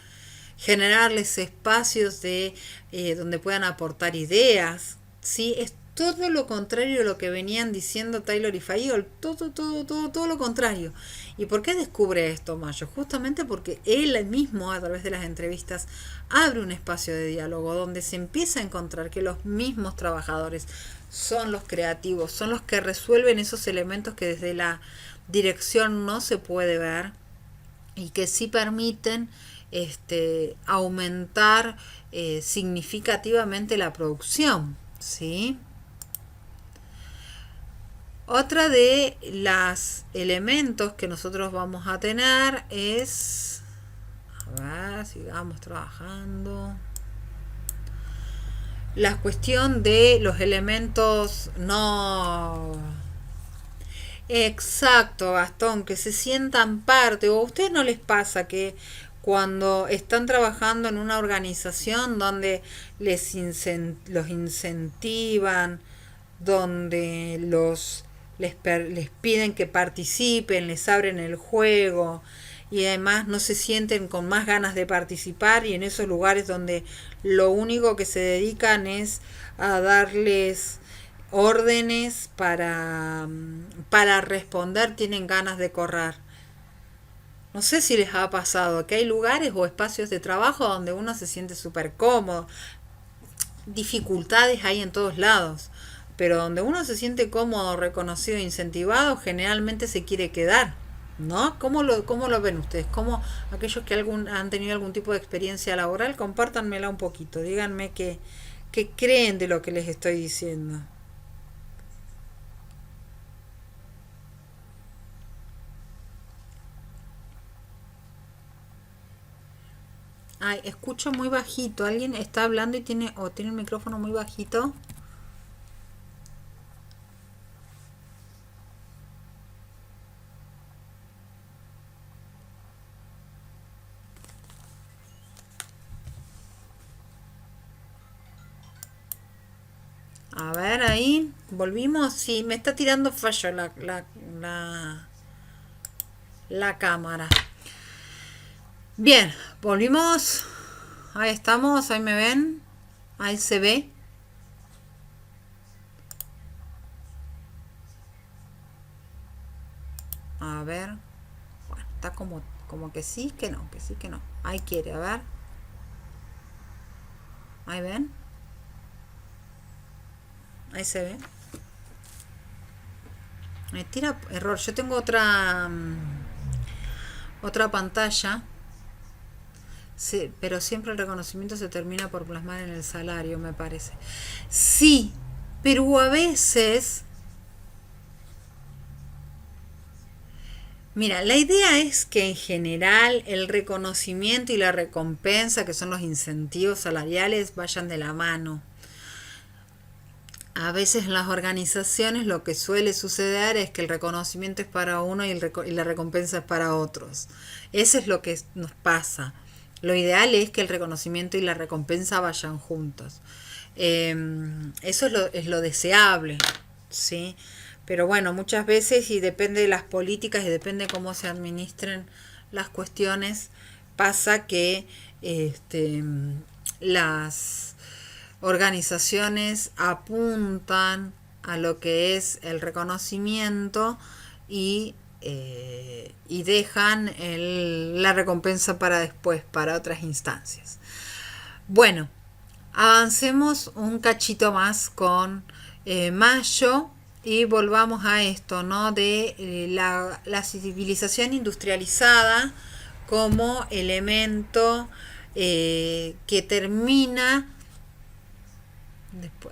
generarles espacios donde puedan aportar ideas. ¿Sí? Es todo lo contrario de lo que venían diciendo Taylor y Fayol, todo lo contrario. ¿Y por qué descubre esto Mayo? Justamente porque él mismo, a través de las entrevistas, abre un espacio de diálogo donde se empieza a encontrar que los mismos trabajadores son los creativos, son los que resuelven esos elementos que desde la dirección no se puede ver, y que sí permiten aumentar significativamente la producción, ¿sí? Otra de los elementos que nosotros vamos a tener es, a ver, sigamos trabajando, la cuestión de los elementos no... Exacto, Gastón, que se sientan parte. ¿O a ustedes no les pasa que cuando están trabajando en una organización donde los incentivan, donde les piden que participen, les abren el juego, y además no se sienten con más ganas de participar, y en esos lugares donde lo único que se dedican es a darles órdenes para responder, tienen ganas de correr? No sé si les ha pasado que hay lugares o espacios de trabajo donde uno se siente súper cómodo. Dificultades hay en todos lados, pero donde uno se siente cómodo, reconocido, incentivado, generalmente se quiere quedar, ¿no? Cómo lo ven ustedes? ¿Cómo aquellos que han tenido algún tipo de experiencia laboral, compártanmela un poquito, díganme qué creen de lo que les estoy diciendo? Ay, escucho muy bajito. ¿Alguien está hablando y tiene el micrófono muy bajito? A ver, ahí. ¿Volvimos? Sí, me está tirando fallo la cámara. Bien, volvimos. Ahí estamos, ahí me ven. Ahí se ve. A ver. Bueno, está como que sí, que no, que sí, que no. Ahí quiere, a ver. Ahí ven. Ahí se ve. Me tira error. Yo tengo otra pantalla. Sí, pero siempre el reconocimiento se termina por plasmar en el salario, me parece. Sí, pero a veces... Mira, la idea es que en general el reconocimiento y la recompensa, que son los incentivos salariales, vayan de la mano. A veces en las organizaciones lo que suele suceder es que el reconocimiento es para uno y la recompensa es para otros. Eso es lo que nos pasa. Lo ideal es que el reconocimiento y la recompensa vayan juntos. Eso es lo deseable, ¿sí? Pero bueno, muchas veces, y depende de las políticas y depende de cómo se administren las cuestiones, pasa que las organizaciones apuntan a lo que es el reconocimiento y dejan la recompensa para después, para otras instancias. Bueno, avancemos un cachito más con Mayo y volvamos a esto, ¿no? De la civilización industrializada como elemento que termina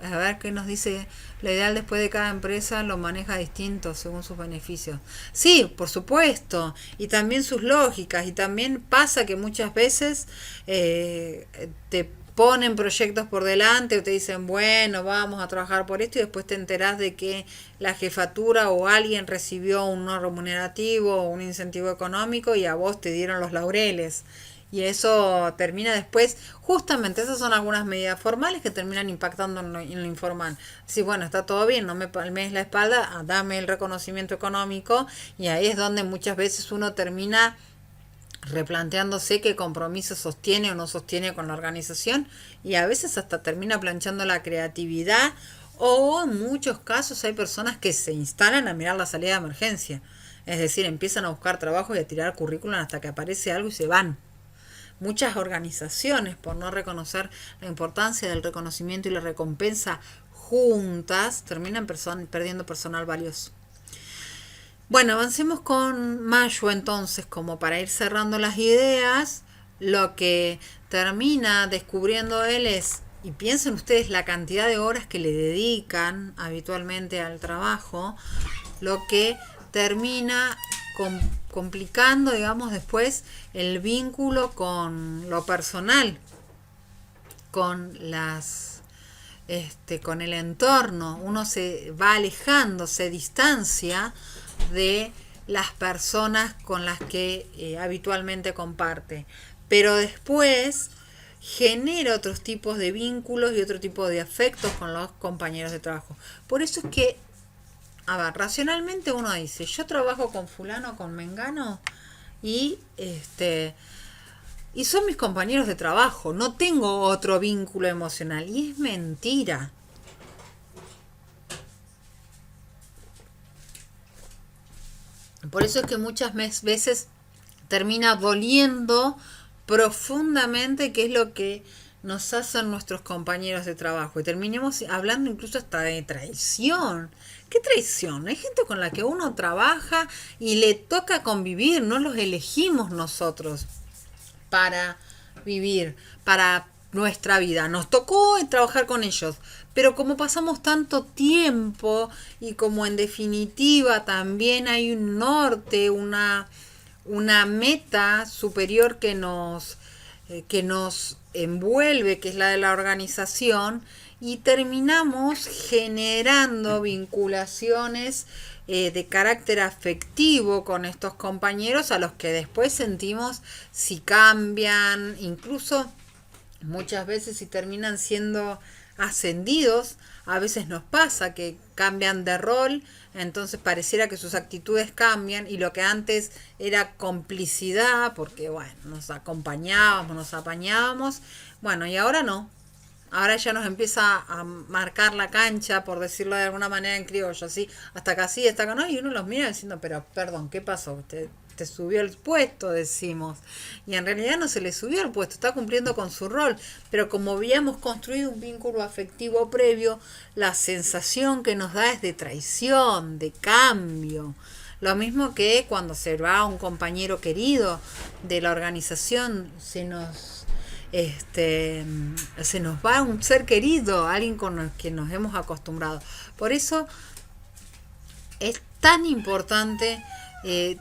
A ver qué nos dice. Lo ideal después de cada empresa lo maneja distinto según sus beneficios. Sí, por supuesto. Y también sus lógicas. Y también pasa que muchas veces te ponen proyectos por delante o te dicen, bueno, vamos a trabajar por esto y después te enterás de que la jefatura o alguien recibió un no remunerativo o un incentivo económico y a vos te dieron los laureles. Y eso termina después, justamente esas son algunas medidas formales que terminan impactando en lo informal. Si bueno, está todo bien, no me palmes la espalda, dame el reconocimiento económico, y ahí es donde muchas veces uno termina replanteándose qué compromiso sostiene o no sostiene con la organización, y a veces hasta termina planchando la creatividad, o en muchos casos hay personas que se instalan a mirar la salida de emergencia. Es decir, empiezan a buscar trabajo y a tirar currículum hasta que aparece algo y se van. Muchas organizaciones, por no reconocer la importancia del reconocimiento y la recompensa juntas, terminan perdiendo personal valioso. Bueno, avancemos con Mayo entonces, como para ir cerrando las ideas. Lo que termina descubriendo él es, y piensen ustedes la cantidad de horas que le dedican habitualmente al trabajo, lo que termina complicando, digamos, después el vínculo con lo personal, con con el entorno. Uno se va alejando, se distancia de las personas con las que habitualmente comparte, pero después genera otros tipos de vínculos y otro tipo de afectos con los compañeros de trabajo. Por eso es que, a ver, racionalmente uno dice, yo trabajo con fulano, con mengano, y y son mis compañeros de trabajo, no tengo otro vínculo emocional. Y es mentira. Por eso es que muchas veces termina doliendo profundamente qué es lo que nos hacen nuestros compañeros de trabajo. Y terminemos hablando incluso hasta de traición. ¿Qué traición? Hay gente con la que uno trabaja y le toca convivir, no los elegimos nosotros para vivir, para nuestra vida. Nos tocó trabajar con ellos, pero como pasamos tanto tiempo y como en definitiva también hay un norte, una meta superior que nos envuelve, que es la de la organización, y terminamos generando vinculaciones de carácter afectivo con estos compañeros a los que después sentimos si cambian, incluso muchas veces si terminan siendo ascendidos. A veces nos pasa que cambian de rol, entonces pareciera que sus actitudes cambian y lo que antes era complicidad, porque bueno, nos acompañábamos, nos apañábamos, bueno, y ahora no. Ahora ya nos empieza a marcar la cancha, por decirlo de alguna manera en criollo, así, hasta acá sí, hasta acá no, y uno los mira diciendo, pero perdón, ¿qué pasó? Te subió el puesto, decimos. Y en realidad no se le subió el puesto, está cumpliendo con su rol. Pero como habíamos construido un vínculo afectivo previo, la sensación que nos da es de traición, de cambio. Lo mismo que cuando se va un compañero querido de la organización, se nos va un ser querido, alguien con el que nos hemos acostumbrado. Por eso es tan importante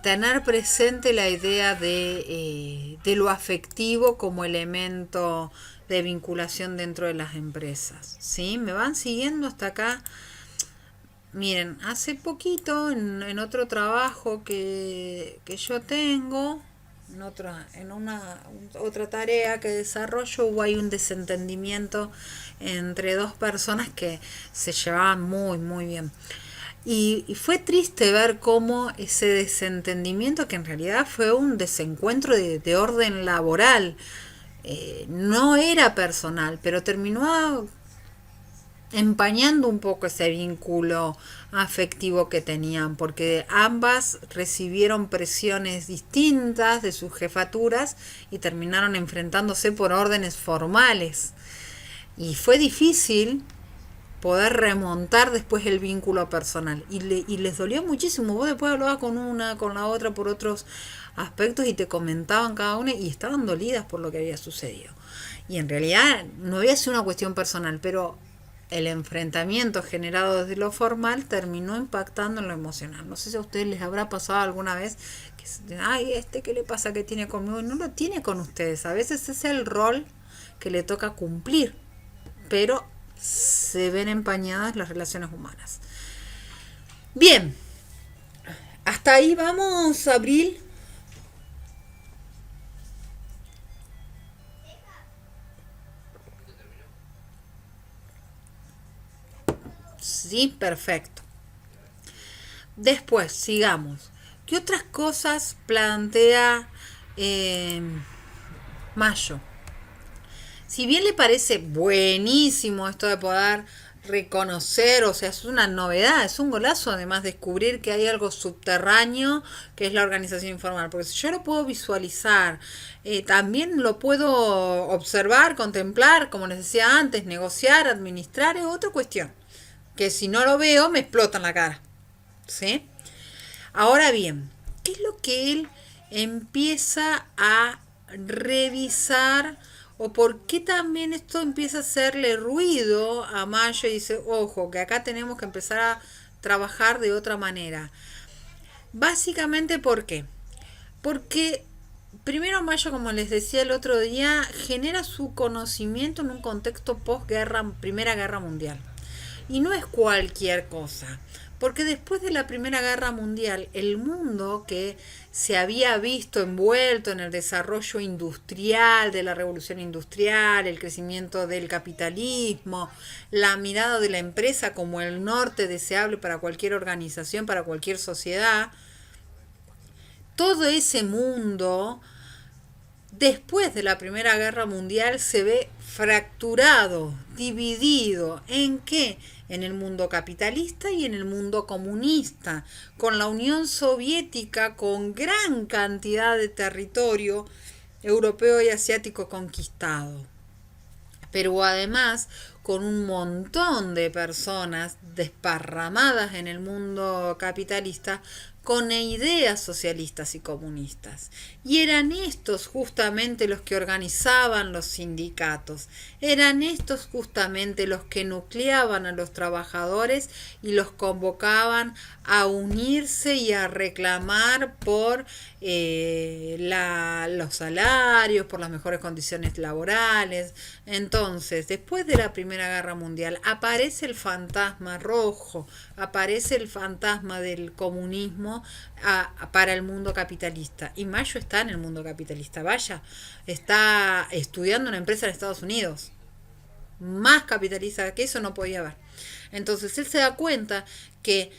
tener presente la idea de lo afectivo como elemento de vinculación dentro de las empresas. ¿Sí? ¿Me van siguiendo hasta acá? Miren, hace poquito en otro trabajo que yo tengo, en otra tarea que desarrollo, hubo ahí un desentendimiento entre dos personas que se llevaban muy, muy bien. Y fue triste ver cómo ese desentendimiento, que en realidad fue un desencuentro de orden laboral, no era personal, pero terminó empañando un poco ese vínculo afectivo que tenían, porque ambas recibieron presiones distintas de sus jefaturas y terminaron enfrentándose por órdenes formales. Y fue difícil poder remontar después el vínculo personal. Y les dolió muchísimo. Vos después hablabas con una, con la otra por otros aspectos y te comentaban cada una y estaban dolidas por lo que había sucedido. Y en realidad no había sido una cuestión personal, pero el enfrentamiento generado desde lo formal terminó impactando en lo emocional. No sé si a ustedes les habrá pasado alguna vez que, ay, ¿qué le pasa que tiene conmigo? Y no lo tiene con ustedes. A veces es el rol que le toca cumplir, pero se ven empañadas las relaciones humanas. Bien, hasta ahí vamos, Abril. Sí, perfecto. Después, sigamos. ¿Qué otras cosas plantea eh, Mayo? Si bien le parece buenísimo esto de poder reconocer, o sea, es una novedad, es un golazo además descubrir que hay algo subterráneo que es la organización informal, porque si yo lo puedo visualizar, también lo puedo observar, contemplar, como les decía antes, negociar, administrar, es otra cuestión, que si no lo veo me explota en la cara, ¿sí? Ahora bien, ¿qué es lo que él empieza a revisar o por qué también esto empieza a hacerle ruido a Mayo y dice, ojo, que acá tenemos que empezar a trabajar de otra manera? Básicamente, ¿por qué? Porque primero Mayo, como les decía el otro día, genera su conocimiento en un contexto posguerra, Primera Guerra Mundial. Y no es cualquier cosa, porque después de la Primera Guerra Mundial, el mundo que se había visto envuelto en el desarrollo industrial, de la revolución industrial, el crecimiento del capitalismo, la mirada de la empresa como el norte deseable para cualquier organización, para cualquier sociedad, todo ese mundo después de la Primera Guerra Mundial se ve fracturado, dividido. ¿En qué? En el mundo capitalista y en el mundo comunista, con la Unión Soviética con gran cantidad de territorio europeo y asiático conquistado, pero además con un montón de personas desparramadas en el mundo capitalista con ideas socialistas y comunistas. Y eran estos justamente los que organizaban los sindicatos, eran estos justamente los que nucleaban a los trabajadores y los convocaban a unirse y a reclamar por los salarios, por las mejores condiciones laborales. Entonces, después de la Primera Guerra Mundial, aparece el fantasma rojo, aparece el fantasma del comunismo para el mundo capitalista. Y Mayo está en el mundo capitalista, vaya, está estudiando una empresa en Estados Unidos. Más capitalista que eso no podía haber. Entonces él se da cuenta que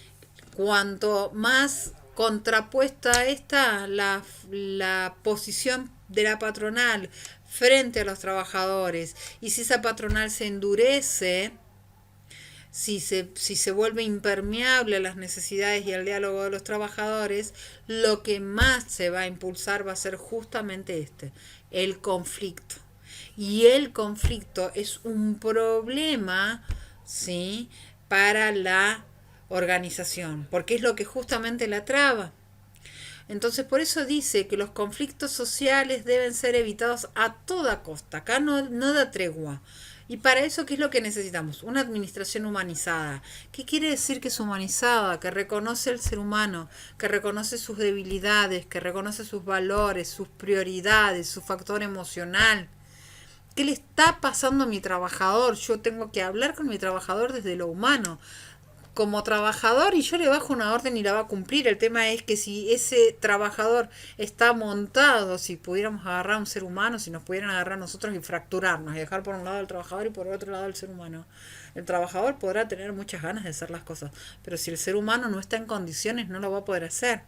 cuanto más contrapuesta está la posición de la patronal frente a los trabajadores, y si esa patronal se endurece, si se vuelve impermeable a las necesidades y al diálogo de los trabajadores, lo que más se va a impulsar va a ser justamente el conflicto. Y el conflicto es un problema, ¿sí?, para la organización, porque es lo que justamente la traba. Entonces, por eso dice que los conflictos sociales deben ser evitados a toda costa. Acá no da tregua. Y para eso, ¿qué es lo que necesitamos? Una administración humanizada. ¿Qué quiere decir que es humanizada? Que reconoce al ser humano, que reconoce sus debilidades, que reconoce sus valores, sus prioridades, su factor emocional. ¿Qué le está pasando a mi trabajador? Yo tengo que hablar con mi trabajador desde lo humano, como trabajador, y yo le bajo una orden y la va a cumplir. El tema es que si ese trabajador está montado, si pudiéramos agarrar a un ser humano, si nos pudieran agarrar a nosotros y fracturarnos y dejar por un lado al trabajador y por otro lado al ser humano, el trabajador podrá tener muchas ganas de hacer las cosas, pero si el ser humano no está en condiciones no lo va a poder hacer.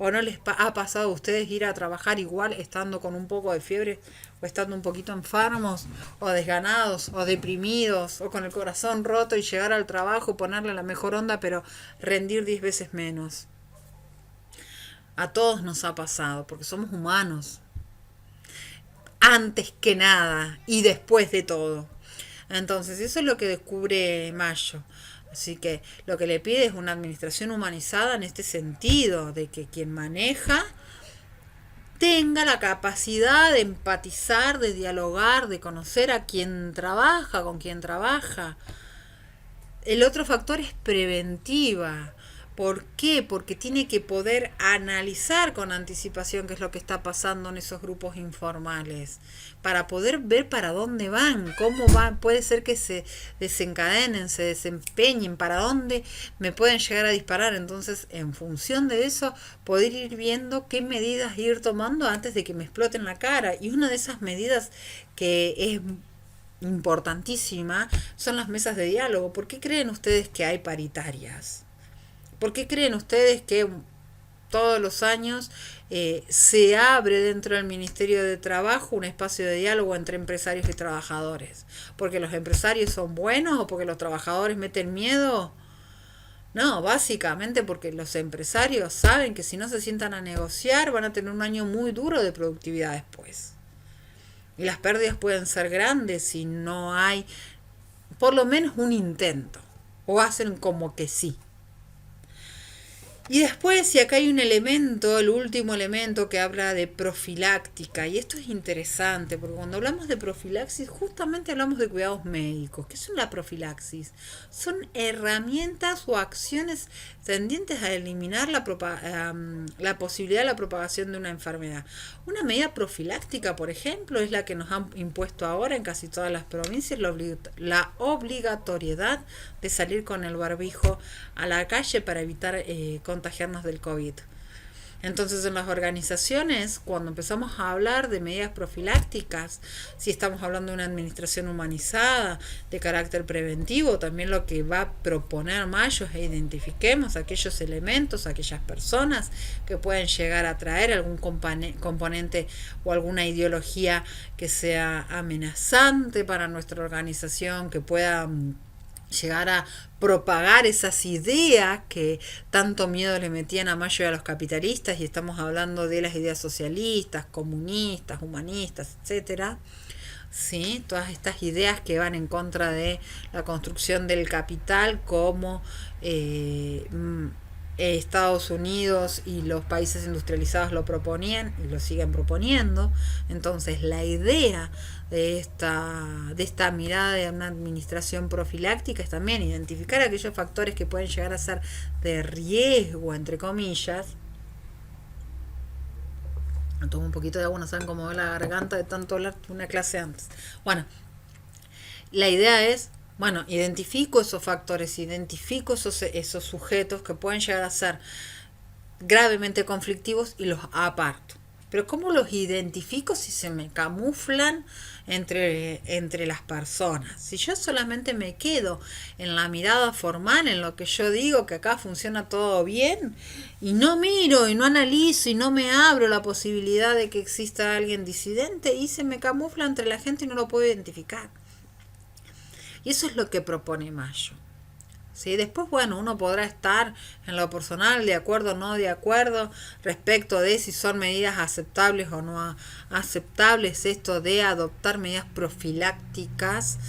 ¿O no les ha pasado a ustedes ir a trabajar igual estando con un poco de fiebre, o estando un poquito enfermos, o desganados, o deprimidos, o con el corazón roto, y llegar al trabajo, ponerle la mejor onda, pero rendir 10 veces menos? A todos nos ha pasado, porque somos humanos, antes que nada y después de todo. Entonces, eso es lo que descubre Mayo. Así que lo que le pide es una administración humanizada en este sentido, de que quien maneja tenga la capacidad de empatizar, de dialogar, de conocer a quien trabaja, con quien trabaja. El otro factor es preventiva. ¿Por qué? Porque tiene que poder analizar con anticipación qué es lo que está pasando en esos grupos informales, para poder ver para dónde van, cómo van, puede ser que se desencadenen, se desempeñen, para dónde me pueden llegar a disparar. Entonces, en función de eso, poder ir viendo qué medidas ir tomando antes de que me exploten la cara. Y una de esas medidas que es importantísima son las mesas de diálogo. ¿Por qué creen ustedes que hay paritarias? ¿Por qué creen ustedes que todos los años se abre dentro del Ministerio de Trabajo un espacio de diálogo entre empresarios y trabajadores? ¿Porque los empresarios son buenos o porque los trabajadores meten miedo? No, básicamente porque los empresarios saben que si no se sientan a negociar van a tener un año muy duro de productividad después. Y las pérdidas pueden ser grandes si no hay por lo menos un intento. O hacen como que sí. Y después, si acá hay un elemento, el último elemento que habla de profiláctica, y esto es interesante, porque cuando hablamos de profilaxis, justamente hablamos de cuidados médicos. ¿Qué son la profilaxis? Son herramientas o acciones tendientes a eliminar la posibilidad de la propagación de una enfermedad. Una medida profiláctica, por ejemplo, es la que nos han impuesto ahora en casi todas las provincias, la obligatoriedad de salir con el barbijo a la calle para evitar contagiarnos del COVID. Entonces, en las organizaciones, cuando empezamos a hablar de medidas profilácticas, si estamos hablando de una administración humanizada, de carácter preventivo, también lo que va a proponer Mayo es que identifiquemos aquellos elementos, aquellas personas que pueden llegar a traer algún componente o alguna ideología que sea amenazante para nuestra organización, que pueda llegar a propagar esas ideas que tanto miedo le metían a Mayo y a los capitalistas, y estamos hablando de las ideas socialistas, comunistas, humanistas, etcétera. ¿Sí? Todas estas ideas que van en contra de la construcción del capital como Estados Unidos y los países industrializados lo proponían y lo siguen proponiendo. Entonces, la idea de esta mirada de una administración profiláctica es también identificar aquellos factores que pueden llegar a ser de riesgo, entre comillas. Tomo un poquito de agua, no saben cómo ve la garganta de tanto hablar una clase antes. Bueno, la idea es, bueno, identifico esos factores, identifico esos sujetos que pueden llegar a ser gravemente conflictivos y los aparto. Pero ¿cómo los identifico si se me camuflan entre las personas? Si yo solamente me quedo en la mirada formal, en lo que yo digo, que acá funciona todo bien, y no miro, y no analizo, y no me abro la posibilidad de que exista alguien disidente, y se me camufla entre la gente y no lo puedo identificar. Y eso es lo que propone Mayo. ¿Sí? Después, bueno, uno podrá estar en lo personal de acuerdo o no de acuerdo respecto de si son medidas aceptables o no aceptables, esto de adoptar medidas profilácticas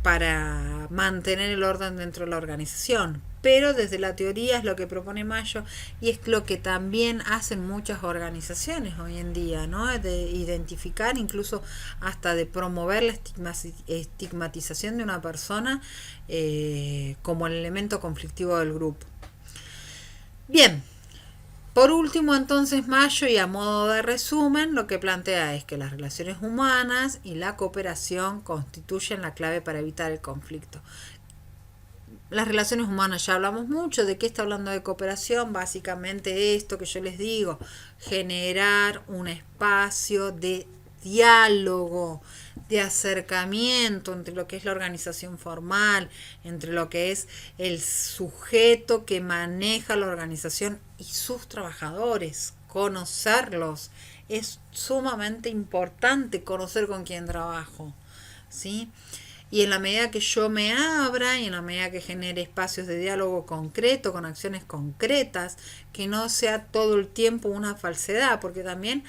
para mantener el orden dentro de la organización. Pero desde la teoría es lo que propone Mayo y es lo que también hacen muchas organizaciones hoy en día, ¿no? De identificar, incluso hasta de promover la estigmatización de una persona como el elemento conflictivo del grupo. Bien, por último entonces Mayo, y a modo de resumen, lo que plantea es que las relaciones humanas y la cooperación constituyen la clave para evitar el conflicto. Las relaciones humanas ya hablamos mucho. ¿De qué está hablando de cooperación? Básicamente esto que yo les digo, generar un espacio de diálogo, de acercamiento entre lo que es la organización formal, entre lo que es el sujeto que maneja la organización y sus trabajadores, conocerlos. Es sumamente importante conocer con quién trabajo, ¿sí? Y en la medida que yo me abra y en la medida que genere espacios de diálogo concreto, con acciones concretas, que no sea todo el tiempo una falsedad, porque también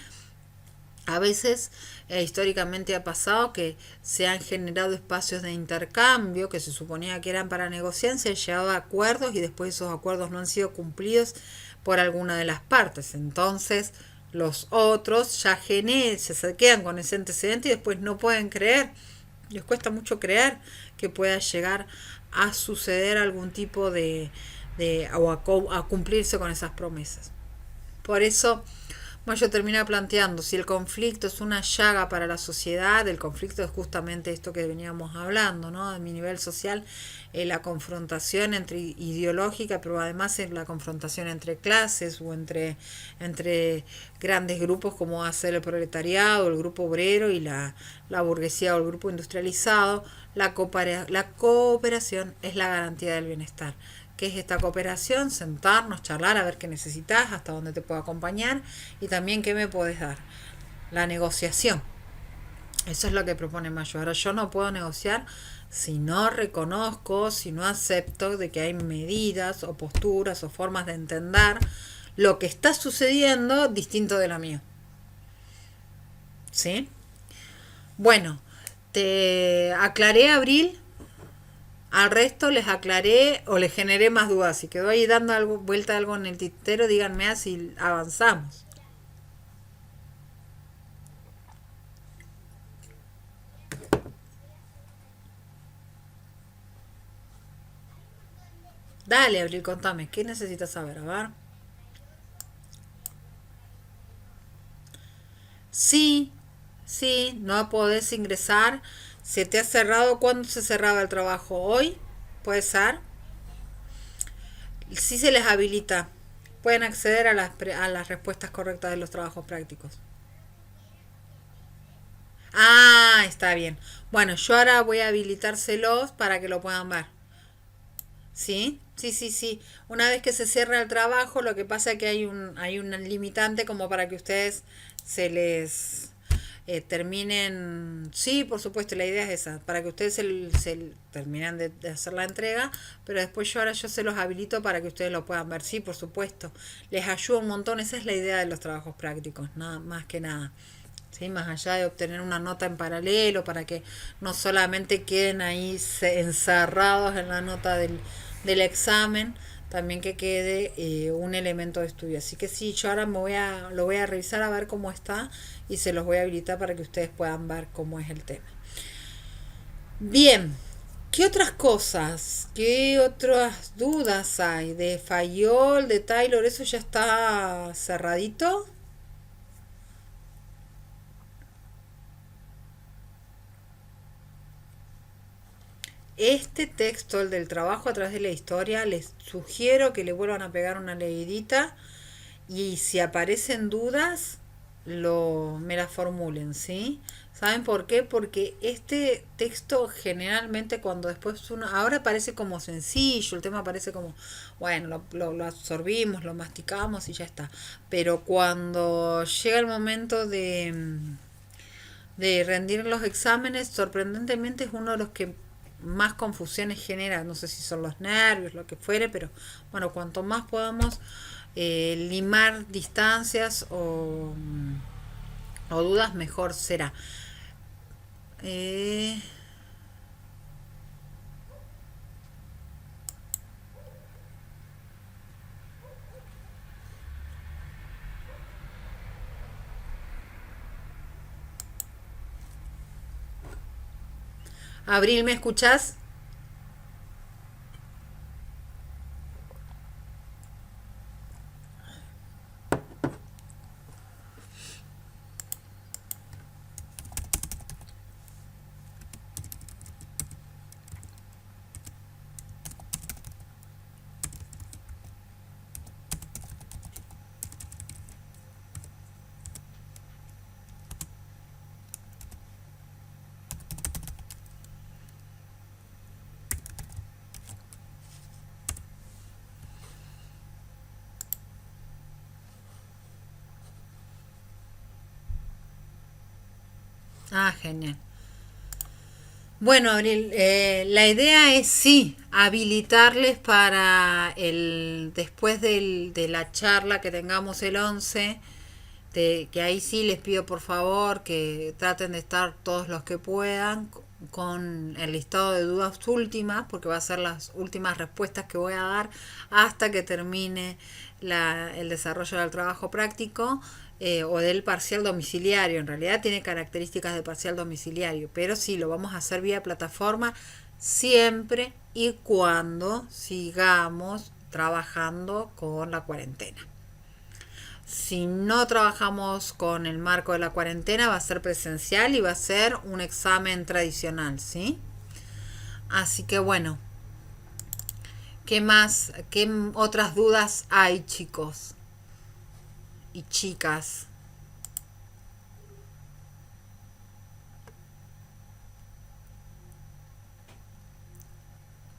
a veces históricamente ha pasado que se han generado espacios de intercambio que se suponía que eran para negociar, se han llegado a acuerdos y después esos acuerdos no han sido cumplidos por alguna de las partes. Entonces los otros ya se quedan con ese antecedente y después no pueden creer Les cuesta mucho creer que pueda llegar a suceder algún tipo a cumplirse con esas promesas. Por eso Mayo termina planteando, si el conflicto es una llaga para la sociedad, el conflicto es justamente esto que veníamos hablando, ¿no? A mi nivel social, la confrontación entre ideológica, pero además es la confrontación entre clases o entre grandes grupos como va a ser el proletariado, el grupo obrero y la burguesía o el grupo industrializado. La cooperación es la garantía del bienestar. ¿Qué es esta cooperación? Sentarnos, charlar, a ver qué necesitas, hasta dónde te puedo acompañar y también qué me puedes dar. La negociación. Eso es lo que propone Mayo. Ahora yo no puedo negociar si no reconozco, si no acepto de que hay medidas o posturas o formas de entender lo que está sucediendo distinto de lo mío. ¿Sí? Bueno, te aclaré, Abril. Al resto les aclaré o les generé más dudas. Si quedó ahí dando vuelta algo en el tintero, díganme así avanzamos. Dale, Abril, contame, ¿qué necesitas saber? A ver. Sí, sí, no podés ingresar. ¿Se te ha cerrado? ¿Cuándo se cerraba el trabajo? ¿Hoy? ¿Puede ser? Sí se les habilita. Pueden acceder a las respuestas correctas de los trabajos prácticos. Ah, está bien. Bueno, yo ahora voy a habilitárselos para que lo puedan ver. ¿Sí? Sí, sí, sí. Una vez que se cierra el trabajo, lo que pasa es que hay un limitante como para que ustedes se les terminen. Sí, por supuesto, la idea es esa, para que ustedes se terminen de hacer la entrega, pero después yo se los habilito para que ustedes lo puedan ver. Sí, por supuesto. Les ayuda un montón, esa es la idea de los trabajos prácticos, nada más que nada. ¿Sí? Más allá de obtener una nota en paralelo para que no solamente queden ahí encerrados en la nota del examen, también que quede un elemento de estudio. Así que sí, yo ahora lo voy a revisar a ver cómo está y se los voy a habilitar para que ustedes puedan ver cómo es el tema. Bien, ¿qué otras cosas? ¿Qué otras dudas hay? ¿De Fayol, de Taylor? ¿Eso ya está cerradito? Este texto, el del trabajo a través de la historia, les sugiero que le vuelvan a pegar una leidita y si aparecen dudas, me las formulen, ¿sí? ¿Saben por qué? Porque este texto generalmente cuando después ahora parece como sencillo, el tema parece como, bueno, lo absorbimos, lo masticamos y ya está. Pero cuando llega el momento de rendir los exámenes, sorprendentemente es uno de los que más confusiones genera, no sé si son los nervios, lo que fuere, pero bueno, cuanto más podamos limar distancias o dudas, mejor será. Eh, Abril, ¿me escuchás? Ah, genial. Bueno, Abril, la idea es sí, habilitarles para después de la charla que tengamos el 11, que ahí sí les pido por favor que traten de estar todos los que puedan con el listado de dudas últimas, porque va a ser las últimas respuestas que voy a dar hasta que termine el desarrollo del trabajo práctico. o del parcial domiciliario. En realidad tiene características de parcial domiciliario, pero sí lo vamos a hacer vía plataforma siempre y cuando sigamos trabajando con la cuarentena. Si no trabajamos con el marco de la cuarentena, va a ser presencial y va a ser un examen tradicional, ¿sí? Así que bueno, ¿qué más? ¿Qué otras dudas hay, chicos y chicas?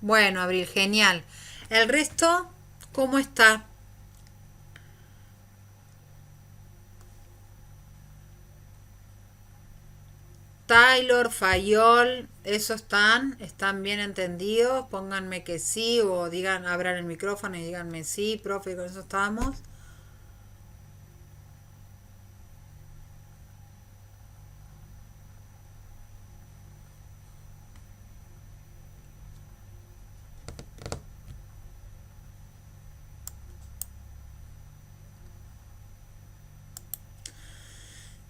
Bueno, Abril, genial. El resto, ¿cómo está? Taylor, Fayol, ¿eso están bien entendidos? Pónganme que sí o digan, abran el micrófono y díganme sí, profe, con eso estamos.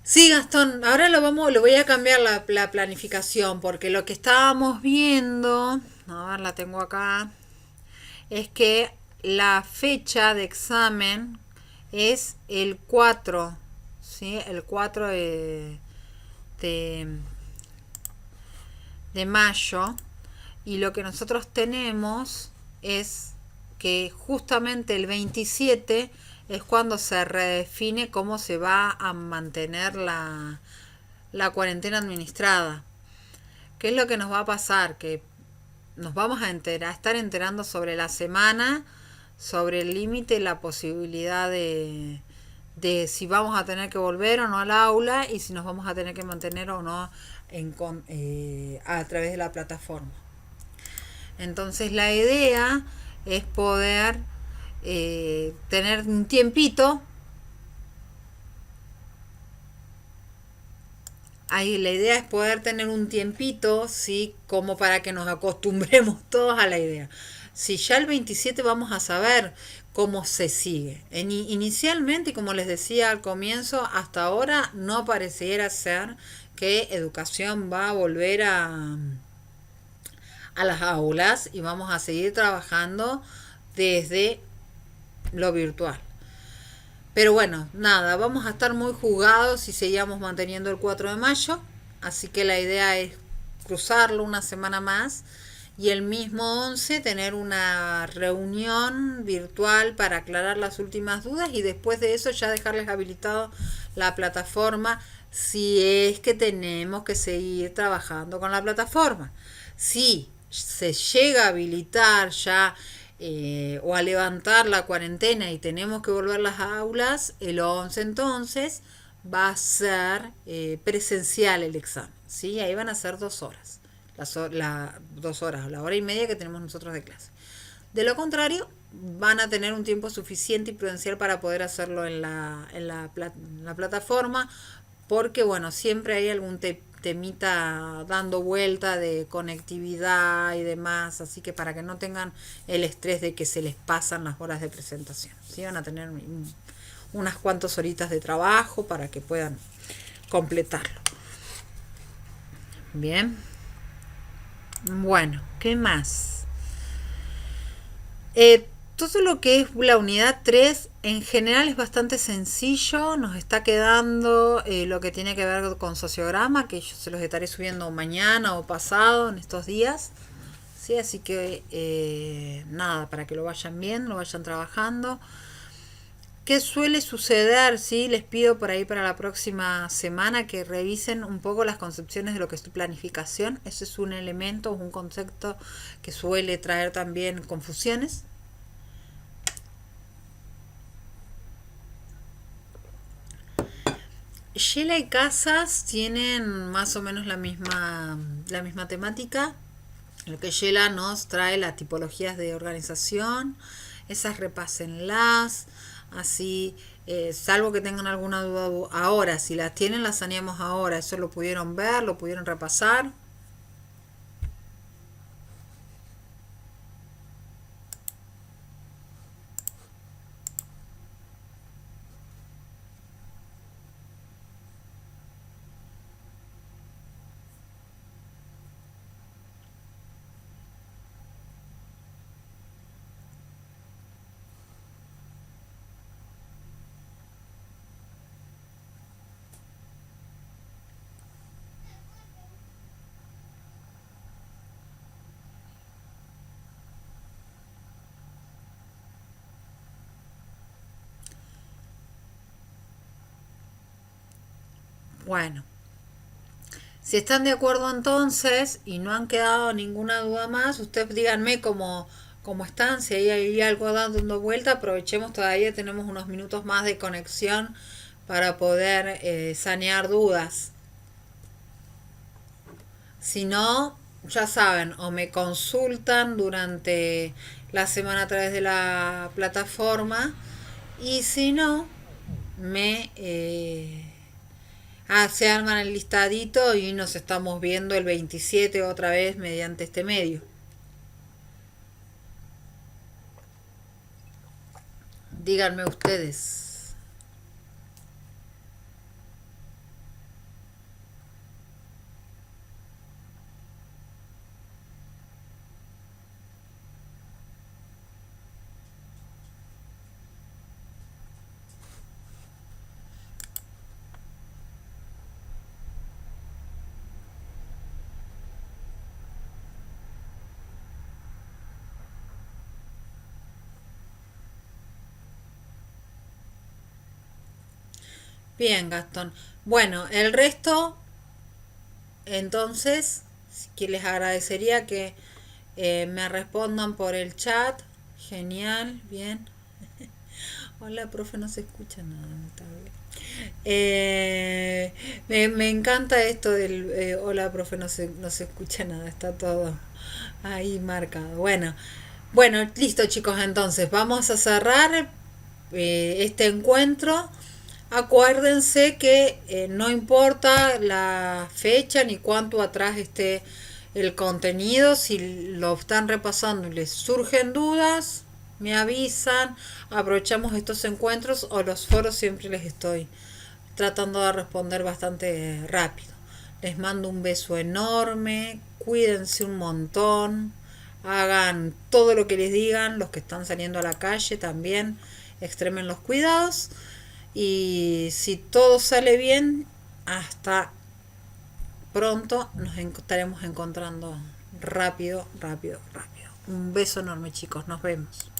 Sí, Gastón, ahora lo voy a cambiar la planificación, porque lo que estábamos viendo, a ver, la tengo acá, es que la fecha de examen es el 4, ¿sí? El 4 de, de mayo, y lo que nosotros tenemos es que justamente el 27 es cuando se redefine cómo se va a mantener la cuarentena administrada. ¿Qué es lo que nos va a pasar? Que nos vamos a estar enterando sobre la semana, sobre el límite, la posibilidad de si vamos a tener que volver o no al aula y si nos vamos a tener que mantener o no a través de la plataforma. Entonces la idea es poder tener un tiempito. Ahí la idea es poder tener un tiempito, ¿sí? Como para que nos acostumbremos todos a la idea. Si ya el 27 vamos a saber cómo se sigue. Inicialmente, como les decía al comienzo, hasta ahora no pareciera ser que educación va a volver a las aulas y vamos a seguir trabajando desde lo virtual. Pero bueno, nada, vamos a estar muy jugados si seguíamos manteniendo el 4 de mayo, así que la idea es cruzarlo una semana más y el mismo 11 tener una reunión virtual para aclarar las últimas dudas y después de eso ya dejarles habilitado la plataforma si es que tenemos que seguir trabajando con la plataforma. Si se llega a habilitar ya o a levantar la cuarentena y tenemos que volver a las aulas, el 11 entonces va a ser presencial el examen, ¿sí? Ahí van a ser 2 horas, 2 horas, la hora y media que tenemos nosotros de clase. De lo contrario, van a tener un tiempo suficiente y prudencial para poder hacerlo en la plataforma, porque bueno, siempre hay algún temita dando vuelta de conectividad y demás, así que para que no tengan el estrés de que se les pasan las horas de presentación, ¿sí? Van a tener unas cuantas horitas de trabajo para que puedan completarlo. Bien, bueno, ¿qué más? Todo lo que es la unidad 3 en general es bastante sencillo, nos está quedando lo que tiene que ver con sociograma, que yo se los estaré subiendo mañana o pasado en estos días, ¿sí? Así que nada, para que lo vayan viendo, lo vayan trabajando. ¿Qué suele suceder? ¿Sí? Les pido por ahí para la próxima semana que revisen un poco las concepciones de lo que es tu planificación. Ese es un elemento, un concepto que suele traer también confusiones. Shela y Casas tienen más o menos la misma temática. Lo que Shela nos trae las tipologías de organización, esas repásenlas, así, salvo que tengan alguna duda ahora, si las tienen las saneamos ahora, eso lo pudieron ver, lo pudieron repasar. Bueno, si están de acuerdo entonces y no han quedado ninguna duda más, ustedes díganme cómo están, si hay algo dando vuelta, aprovechemos todavía, tenemos unos minutos más de conexión para poder sanear dudas. Si no, ya saben, o me consultan durante la semana a través de la plataforma, y si no, se arman el listadito y nos estamos viendo el 27 otra vez mediante este medio. Díganme ustedes. Bien, Gastón. Bueno, el resto, entonces, sí que les agradecería que me respondan por el chat. Genial, bien. Hola, profe, no se escucha nada, no está bien. Me encanta esto del hola, profe, no se escucha nada, está todo ahí marcado. Bueno, listo, chicos, entonces vamos a cerrar este encuentro. Acuérdense que no importa la fecha ni cuánto atrás esté el contenido, si lo están repasando y les surgen dudas, me avisan, aprovechamos estos encuentros o los foros, siempre les estoy tratando de responder bastante rápido. Les mando un beso enorme, cuídense un montón, hagan todo lo que les digan, los que están saliendo a la calle también, extremen los cuidados. Y si todo sale bien, hasta pronto nos estaremos encontrando rápido. Un beso enorme, chicos, nos vemos.